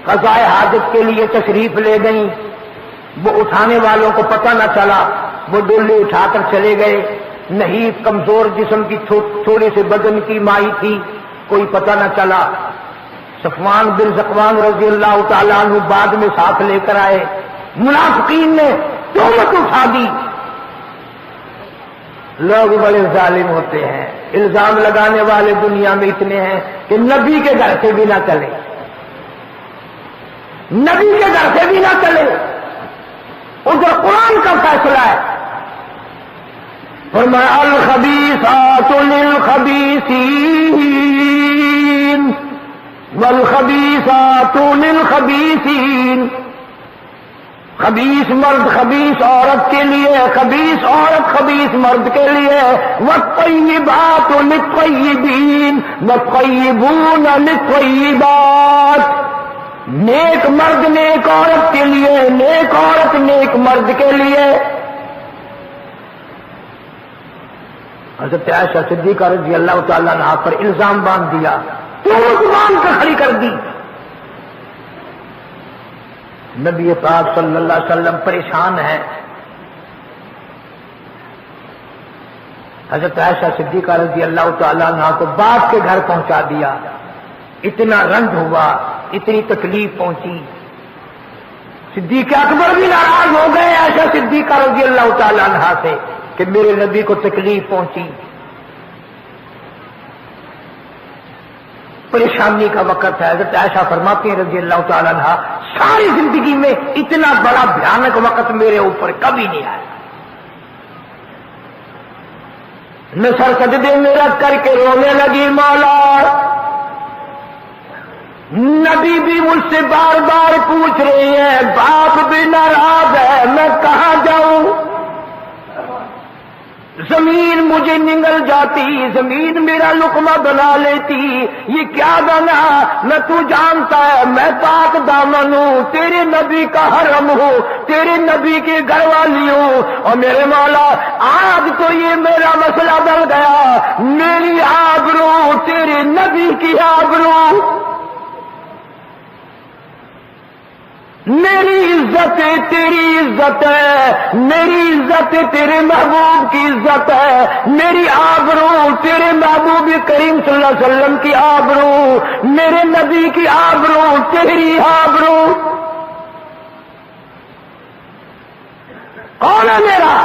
قضاء حاجت کے لیے تشریف لے گئیں، وہ اٹھانے والوں کو پتہ نہ چلا، وہ ڈولی اٹھا کر چلے گئے، نحیف کمزور جسم کی تھوڑی سے بدن کی مائی تھی، کوئی پتہ نہ چلا۔ صفوان بن ذکوان رضی اللہ تعالیٰ عنہ بعد میں ساتھ لے کر آئے، منافقین نے تہمت اٹھا دی۔ لوگ بڑے ظالم ہوتے ہیں، الزام لگانے والے دنیا میں اتنے ہیں کہ نبی کے گھر سے بھی نہ چلے، نبی کے گھر سے بھی نہ چلے، ادھر قرآن کا فیصلہ ہے۔ فرمایا الخبیثات للخبیثین والخبیثات للخبیثین، خبیث مرد خبیث عورت کے لیے، خبیث عورت خبیث مرد کے لیے، والطیبات للطیبین والطیبون للطیبات، نیک مرد نیک عورت کے لیے، نیک عورت نیک مرد کے لیے۔ حضرت عائشہ صدیقہ رضی اللہ تعالیٰ عنہا پر الزام باندھ دیا، تو زبان پر کھڑی کر دی۔ نبی پاک صلی اللہ علیہ وسلم پریشان ہیں، حضرت عائشہ صدیقہ رضی اللہ تعالیٰ عنہ کو باپ کے گھر پہنچا دیا. اتنا رنج ہوا, اتنی تکلیف پہنچی. صدیق اکبر بھی ناراض ہو گئے عائشہ صدیقہ رضی اللہ تعالیٰ عنہ سے کہ میرے نبی کو تکلیف پہنچی. پریشانی کا وقت ہے. حضرت عائشہ فرماتی ہیں رضی اللہ تعالیٰ عنہ, ساری زندگی میں اتنا بڑا بھیانک وقت میرے اوپر کبھی نہیں آیا. میں سر سجدے میں رکھ کر کے رونے لگی, مولا نبی بھی مجھ سے بار بار پوچھ رہی ہے, باپ بھی ناراض ہے, میں کہاں جاؤں؟ زمین مجھے نگل جاتی, زمین میرا لقمہ بنا لیتی, یہ کیا بنا؟ نہ تو جانتا ہے میں پاک دامن ہوں, تیرے نبی کا حرم ہوں, تیرے نبی کے گھر والی ہوں, اور میرے مولا آج تو یہ میرا مسئلہ بن گیا, میری آبرو تیرے نبی کی آبرو, میری عزت تیری عزت ہے, میری عزت تیرے محبوب کی عزت ہے, میری آبرو تیرے محبوب کریم صلی اللہ علیہ وسلم کی آبرو, میرے نبی کی آبرو تیری آبرو. کون ہے میرا؟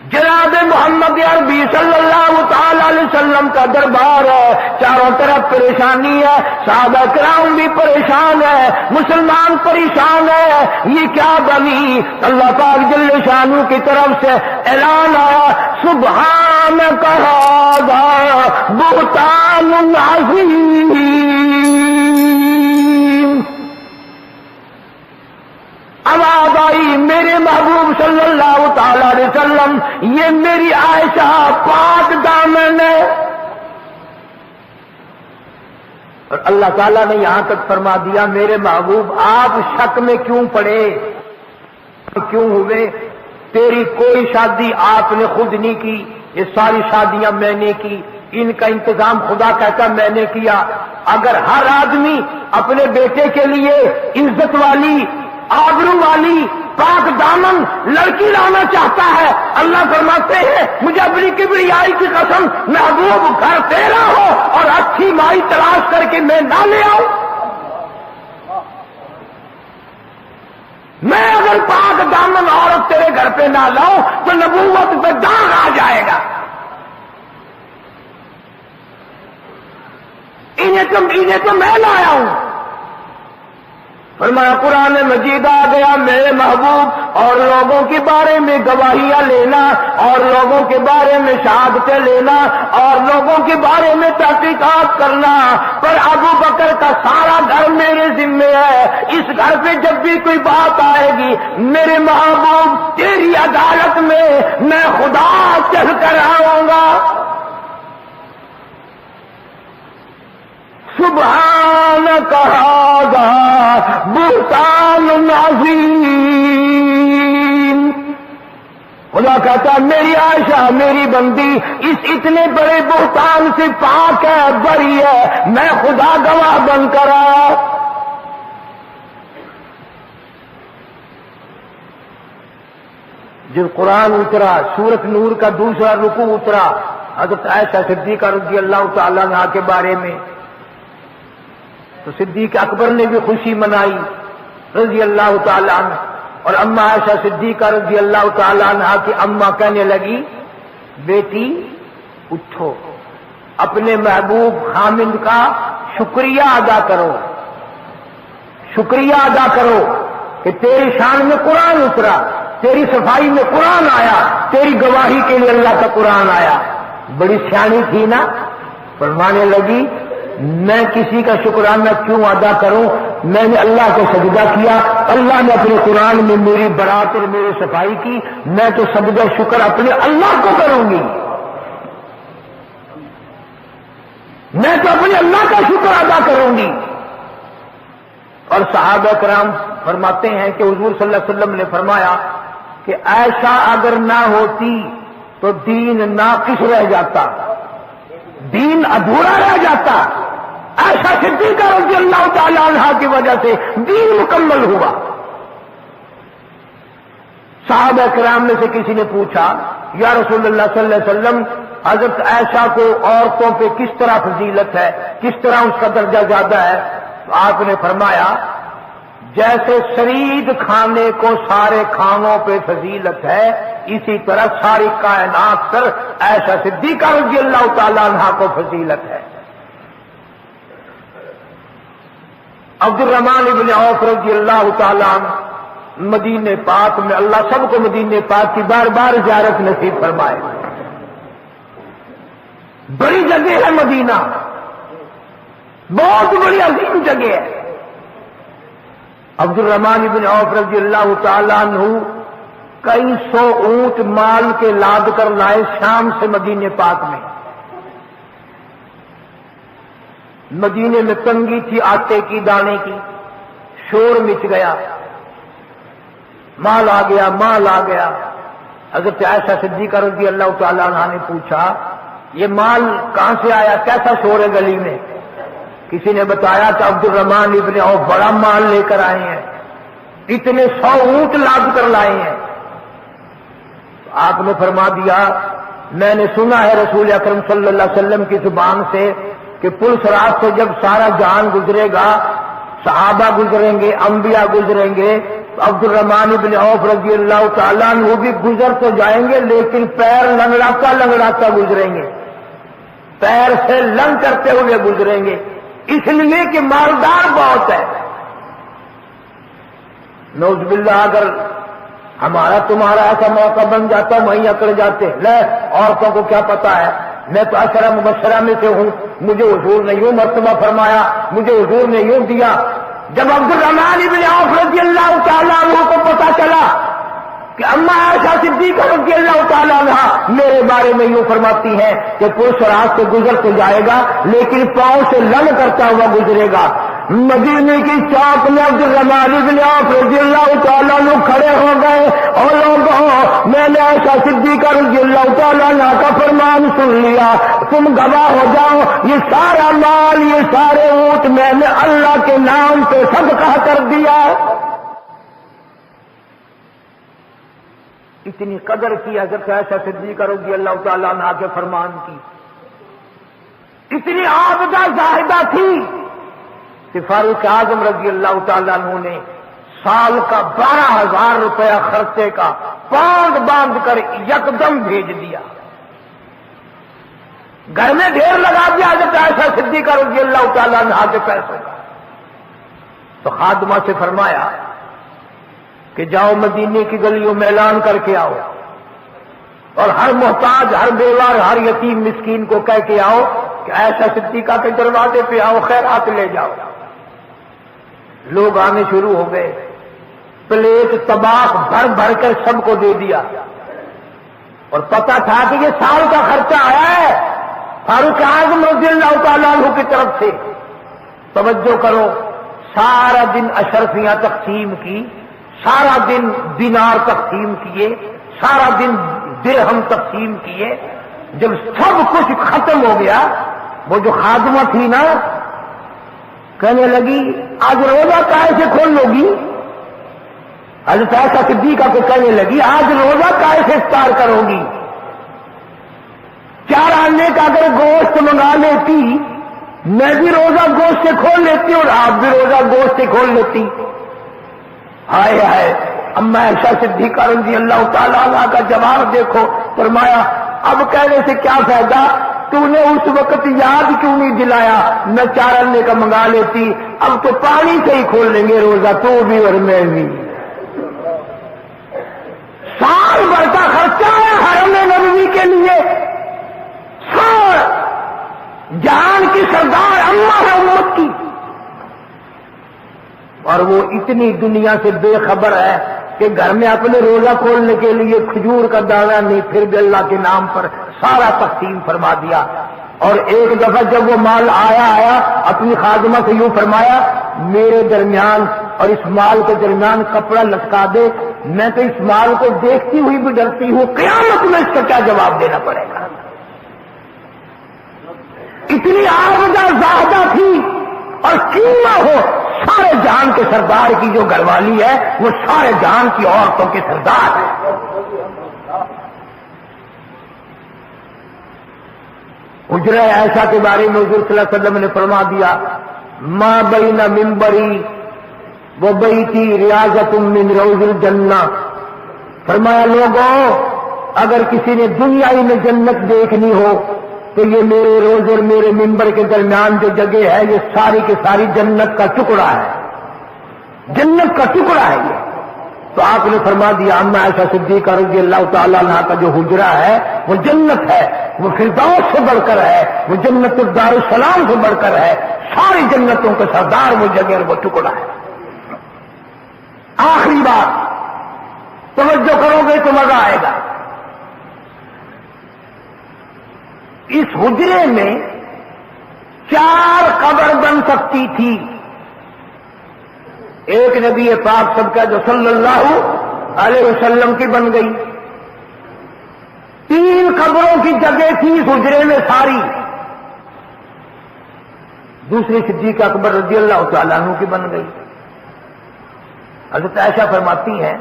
جناب محمد عربی صلی اللہ تعالی علیہ وسلم کا دربار ہے, چاروں طرف پریشانی ہے, صحابہ کرام بھی پریشان ہے, مسلمان پریشان ہے. یہ کیا بنی؟ اللہ پاک جل شانہ کی طرف سے اعلان آیا, سبحانک ھذا بہتان عظیم. آواز آئی, میرے محبوب صلی اللہ تعالی علیہ وسلم, یہ میری عائشہ پاک دامن ہے. اور اللہ تعالیٰ نے یہاں تک فرما دیا, میرے محبوب آپ شک میں کیوں پڑے, کیوں ہوئے؟ تیری کوئی شادی آپ نے خود نہیں کی, یہ ساری شادیاں میں نے کی, ان کا انتظام خدا کہتا میں نے کیا. اگر ہر آدمی اپنے بیٹے کے لیے عزت والی, آبرو والی, پاک دامن لڑکی لانا چاہتا ہے, اللہ فرماتے ہیں مجھے اپنی کبریائی کی قسم, محبوب گھر تیرا ہو اور اچھی مائی تلاش کر کے میں نہ لے آؤں. میں اگر پاک دامن عورت تیرے گھر پہ نہ لاؤں تو نبوت پہ داغ آ جائے گا. انہیں تو میں لایا ہوں. فرمایا قرآن مجید آ گیا, میرے محبوب اور لوگوں کے بارے میں گواہیاں لینا, اور لوگوں کے بارے میں شہادتیں لینا, اور لوگوں کے بارے میں تحقیقات کرنا, پر ابو بکر کا سارا گھر میرے ذمے ہے. اس گھر پہ جب بھی کوئی بات آئے گی میرے محبوب تیری عدالت میں خدا چل کر آؤں گا. سبحانک ھذا بہتان عظیم. خدا کہتا میری عائشہ میری بندی اس اتنے بڑے بہتان سے پاک ہے, بری ہے, میں خدا گواہ بن کر آیا. جب قرآن اترا, سورت نور کا دوسرا رکوع اترا حضرت عائشہ صدیقہ رضی اللہ تعالیٰ عنہ کے بارے میں, تو صدیق اکبر نے بھی خوشی منائی رضی اللہ تعالیٰ عنہ, اور اما عائشہ صدیقہ رضی اللہ تعالیٰ عنہ کی اما کہنے لگی, بیٹی اٹھو, اپنے محبوب حامد کا شکریہ ادا کرو, شکریہ ادا کرو کہ تیری شان میں قرآن اترا, تیری صفائی میں قرآن آیا, تیری گواہی کے لیے اللہ کا قرآن آیا. بڑی سیانی تھی نا. فرمانے لگی میں کسی کا شکرانہ کیوں ادا کروں, میں نے اللہ کو سجدہ کیا, اللہ نے اپنے قرآن میں میری برات اور میری صفائی کی, میں تو سجدہ شکر اپنے اللہ کو کروں گی, میں تو اپنے اللہ کا شکر ادا کروں گی. اور صحابہ کرام فرماتے ہیں کہ حضور صلی اللہ علیہ وسلم نے فرمایا کہ عائشہ اگر نہ ہوتی تو دین ناقص رہ جاتا, دین ادھورا رہ جاتا. عائشہ صدیقہ رضی اللہ تعالی عنہا کی وجہ سے دین مکمل ہوا. صحابہ کرام میں سے کسی نے پوچھا یا رسول اللہ صلی اللہ علیہ وسلم حضرت عائشہ کو عورتوں پہ کس طرح فضیلت ہے، کس طرح اس کا درجہ زیادہ ہے؟ تو آپ نے فرمایا جیسے شرید کھانے کو سارے کھانوں پہ فضیلت ہے، اسی طرح ساری کائنات پر عائشہ صدیقہ رضی اللہ تعالیٰ عنہا کو فضیلت ہے۔ عبد الرحمن ابن عوف رضی اللہ تعالیٰ عنہ مدینہ پاک میں، اللہ سب کو مدینہ پاک کی بار بار زیارت نصیب فرمائے۔ بڑی جگہ ہے مدینہ، بہت بڑی عظیم جگہ ہے۔ عبد الرحمن ابن عوف رضی اللہ تعالیٰ عنہ کئی سو اونٹ مال کے لاد کر لائے شام سے مدینہ پاک میں۔ مدینے میں تنگی تھی آٹے کی، دانے کی، شور مچ گیا، مال آ گیا، مال آ گیا۔ حضرت عائشہ صدیقہ رضی اللہ تعالیٰ عنہ نے پوچھا یہ مال کہاں سے آیا، کیسا شور ہے گلی میں؟ کسی نے بتایا کہ عبد الرحمن ابن عوف بڑا مال لے کر آئے ہیں، اتنے 100 اونٹ لاد کر لائے ہیں۔ آپ نے فرما دیا میں نے سنا ہے رسول اکرم صلی اللہ علیہ وسلم کی زبان سے کہ پل صراط سے جب سارا جہان گزرے گا، صحابہ گزریں گے، انبیاء گزریں گے، عبد الرحمن ابن عوف رضی اللہ تعالیٰ عنہ وہ بھی گزر تو جائیں گے لیکن پیر لنگڑاتا لنگڑاتا گزریں گے، پیر سے لنگ کرتے ہوئے گزریں گے، اس لیے کہ مالدار بہت ہے۔ نعوذ باللہ اگر ہمارا تمہارا ایسا موقع بن جاتا وہیں اکڑ جاتے، لے عورتوں کو کیا پتا ہے، میں تو عشرہ مبشرہ میں سے ہوں، مجھے حضور نے یوں مرتبہ فرمایا، مجھے حضور نے یوں دیا۔ جب عبد الرحمن ابن عوف رضی اللہ تعالیٰ عنہ کو پتا چلا کہ اما عائشہ صدیقہ رضی اللہ تعالیٰ عنہ میرے بارے میں یوں فرماتی ہیں کہ پل صراط سے گزر تو جائے گا لیکن پاؤں سے لن کرتا ہوا گزرے گا، مدینے کی چوک میں عبد الرحمن ابن عوف رضی اللہ تعالیٰ عنہ کھڑے ہو گئے اور لوگوں میں نے عائشہ صدیقہ رضی اللہ تعالیٰ عنہ کا فرمان سن لیا، تم گواہ ہو جاؤ یہ سارا مال، یہ سارے اونٹ میں نے اللہ کے نام پہ صدقہ کر دیا۔ اتنی قدر کی حضرت عائشہ صدیقہ رضی اللہ تعالیٰ عنہ کے فرمان کی، اتنی عابدہ زاہدہ تھی کہ فاروق اعظم رضی اللہ تعالیٰ عنہ نے سال کا 12,000 روپیہ خرچے کا پاند باندھ کر یکدم بھیج دیا، گھر میں ڈھیر لگا دیا حضرت عائشہ صدیقہ رضی اللہ تعالیٰ عنہ کے پیسوں کا۔ تو خادمہ سے فرمایا کہ جاؤ مدینے کی گلیوں میں اعلان کر کے آؤ اور ہر محتاج، ہر بیوار، ہر یتیم مسکین کو کہہ کے آؤ کہ عائشہ صدیقہ کے دروازے پہ آؤ، خیرات لے جاؤ۔ لوگ آنے شروع ہو گئے، پلیٹ طباخ بھر بھر کر سب کو دے دیا، اور پتہ تھا کہ یہ سال کا خرچہ آیا ہے فاروق اعظم رضی اللہ تعالیٰ عنہ کی طرف سے۔ توجہ کرو، سارا دن اشرفیاں تقسیم کی، سارا دن دینار تقسیم کیے، سارا دن درہم تقسیم کیے۔ جب سب کچھ ختم ہو گیا، وہ جو خادمہ تھی نا کہنے لگی آج روزہ کائے سے کھول لو گی؟ حضرت عائشہ صدیقہ کو کہنے لگی آج روزہ کائے سے افطار کرو گی؟ 4 آنے کا اگر گوشت منگا لیتی میں بھی روزہ گوشت سے کھول لیتی اور آپ بھی روزہ گوشت سے کھول لیتی۔ ہائے ہائے، اما عائشہ صدیقہ رضی اللہ تعالیٰ عنہ کا جواب دیکھو، فرمایا اب کہنے سے کیا فائدہ، تو نے اس وقت یاد کیوں نہیں دلایا، میں 4 آنے کا منگا لیتی، اب تو پانی سے ہی کھول لیں گے روزہ، تو بھی اور میں بھی۔ سال بھر کا خرچہ ہے حرم نبوی کے لیے، سال جان کی سردار اما ہے امت کی، اور وہ اتنی دنیا سے بے خبر ہے کہ گھر میں اپنے روزہ کھولنے کے لیے کھجور کا دانہ نہیں، پھر بھی اللہ کے نام پر سارا تقسیم فرما دیا۔ اور ایک دفعہ جب وہ مال آیا اپنی خادمہ سے یوں فرمایا میرے درمیان اور اس مال کے درمیان کپڑا لٹکا دے، میں تو اس مال کو دیکھتی ہوئی بھی ڈرتی ہوں، قیامت میں اس کا کیا جواب دینا پڑے گا۔ اتنی عابدہ زاہدہ تھی، اور کیوں نہ ہو سارے جہان کے سردار کی جو گھر والی ہے وہ سارے جہان کی عورتوں کے سردار ہے۔ حجرہ عائشہ کے بارے میں حضور صلی اللہ علیہ وسلم نے فرما دیا، ما بین منبری و بیتی ریاضۃ من روض الجنہ، فرمایا لوگوں اگر کسی نے دنیا ہی میں جنت دیکھنی ہو تو یہ میرے روز اور میرے منبر کے درمیان جو جگہ ہے یہ ساری کی ساری جنت کا ٹکڑا ہے، جنت کا ٹکڑا ہے یہ۔ تو آپ نے فرما دیا اما عائشہ صدیقہ رضی اللہ تعالیٰ عنہا کا جو حجرہ ہے وہ جنت ہے، وہ فردوس سے بڑھ کر ہے، وہ جنت الدار السلام سے بڑھ کر ہے، ساری جنتوں کے سردار وہ جگہ اور وہ ٹکڑا ہے۔ آخری بات توجہ کرو گے تو مزہ آئے گا۔ اس حجرے میں 4 قبر بن سکتی تھی، ایک نبی پاک سب کا جو صلی اللہ علیہ وسلم کی بن گئی، 3 قبروں کی جگہ تھی اس حجرے میں ساری، دوسری صدیقہ اکبر رضی اللہ تعالیٰ عنہ کی بن گئی۔ حضرت عائشہ فرماتی ہیں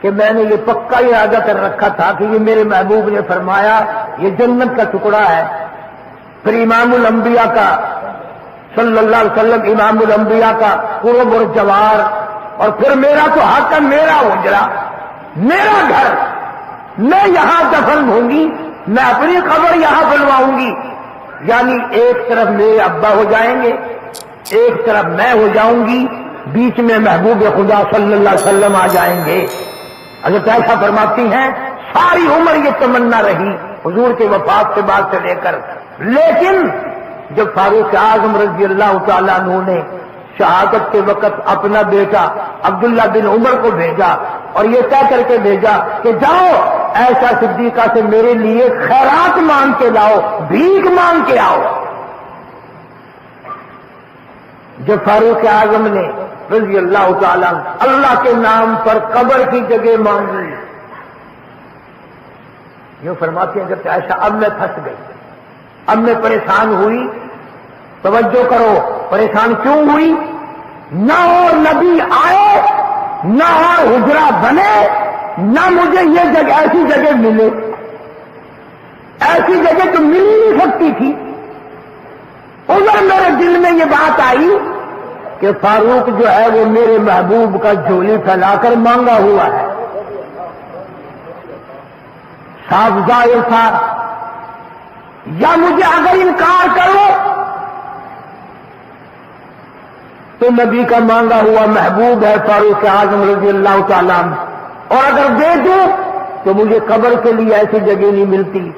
کہ میں نے یہ پکا ارادہ کر رکھا تھا کہ یہ میرے محبوب نے فرمایا یہ جنت کا ٹکڑا ہے، پھر امام الانبیاء کا صلی اللہ علیہ وسلم، امام الانبیاء کا قرب اور جوار، اور پھر میرا تو حق ہے، میرا حجرہ، میرا گھر، میں یہاں دفن ہوں گی، میں اپنی قبر یہاں بنواؤں گی، یعنی ایک طرف میرے ابا ہو جائیں گے، ایک طرف میں ہو جاؤں گی، بیچ میں محبوب خدا صلی اللہ علیہ وسلم آ جائیں گے۔ حضرت عائشہ فرماتی ہیں ساری عمر یہ تمنا رہی حضور کے وفات کے بعد سے لے کر، لیکن جب فاروق اعظم رضی اللہ تعالیٰ عنہ نے شہادت کے وقت اپنا بیٹا عبداللہ بن عمر کو بھیجا اور یہ طے کر کے بھیجا کہ جاؤ عائشہ صدیقہ سے میرے لیے خیرات مانگ کے لاؤ، بھیک مانگ کے آؤ، جب فاروق اعظم نے رضی اللہ تعالیٰ اللہ کے نام پر قبر کی جگہ مانگی، یہ فرماتے ہیں جب عائشہ اب میں پھنس گئی، اب میں پریشان ہوئی۔ توجہ کرو، پریشان کیوں ہوئی؟ نہ اور نبی آئے، نہ اور حجرہ بنے، نہ مجھے یہ جگہ ایسی جگہ ملے، ایسی جگہ تو مل ہی نہیں سکتی تھی۔ ادھر میرے دل میں یہ بات آئی کہ فاروق جو ہے وہ میرے محبوب کا جھولی پھیلا کر مانگا ہوا ہے، صاف ظاہر تھا، یا مجھے اگر انکار کرو تو نبی کا مانگا ہوا محبوب ہے فاروق اعظم رضی اللہ تعالیٰ عنہ، اور اگر دے دوں تو مجھے قبر کے لیے ایسی جگہ نہیں ملتی۔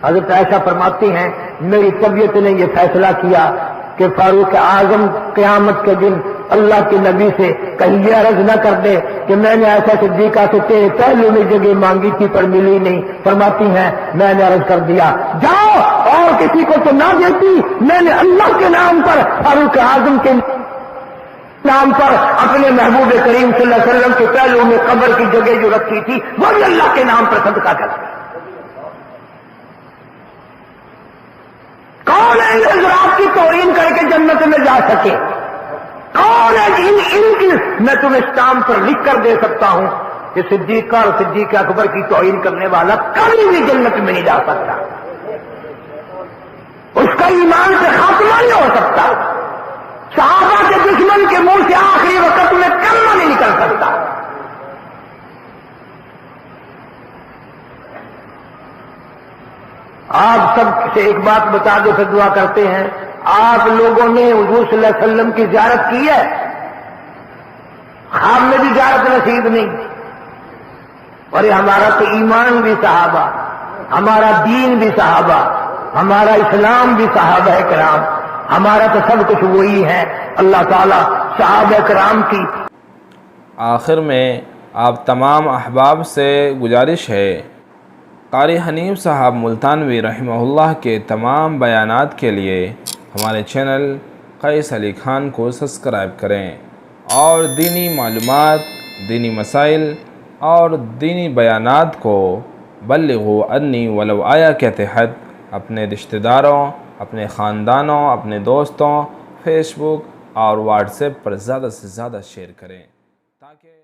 حضرت عائشہ فرماتی ہیں میری طبیعت نے یہ فیصلہ کیا کہ فاروق اعظم قیامت کے دن اللہ کے نبی سے کہیں یہ عرض نہ کر دے کہ میں نے ایسا صدیقہ سے تیرے پہلے میں جگہ مانگی تھی پر ملی نہیں۔ فرماتی ہیں میں نے عرض کر دیا جاؤ، اور کسی کو تو نہ دیتی، میں نے اللہ کے نام پر فاروق اعظم کے نام پر اپنے محبوب کریم صلی اللہ علیہ وسلم کے پہلو میں قبر کی جگہ جو رکھی تھی وہ بھی اللہ کے نام پر صدقہ کر دیا۔ کون ہے ان حضرات کی توہین کر کے جنت میں جا سکے؟ کون ہے ان کی میں تمہیں اسٹامپ پر لکھ کر دے سکتا ہوں کہ صدیقہ اور صدیق اکبر کی توہین کرنے والا کبھی بھی جنت میں نہیں جا سکتا، اس کا ایمان سے خاتمہ نہیں ہو سکتا، صحابہ کے دشمن کے منہ سے آخری وقت میں کلمہ نہیں نکل سکتا۔ آپ سب سے ایک بات بتا دو پھر دعا کرتے ہیں، آپ لوگوں نے حضور صلی اللہ علیہ وسلم کی زیارت کی ہے؟ خواب میں بھی زیارت نصیب نہیں، اور یہ ہمارا تو ایمان بھی صحابہ، ہمارا دین بھی صحابہ، ہمارا اسلام بھی صحابہ کرام، ہمارا تو سب کچھ وہی ہے۔ اللہ تعالیٰ صحابہ کرام کی آخر میں آپ تمام احباب سے گزارش ہے قاری حنیف صاحب ملتانوی رحمہ اللہ کے تمام بیانات کے لیے ہمارے چینل قیس علی خان کو سبسکرائب کریں، اور دینی معلومات، دینی مسائل اور دینی بیانات کو بلغوا انی ولو آیا کے تحت اپنے رشتہ داروں، اپنے خاندانوں، اپنے دوستوں، فیس بک اور واٹس ایپ پر زیادہ سے زیادہ شیئر کریں تاکہ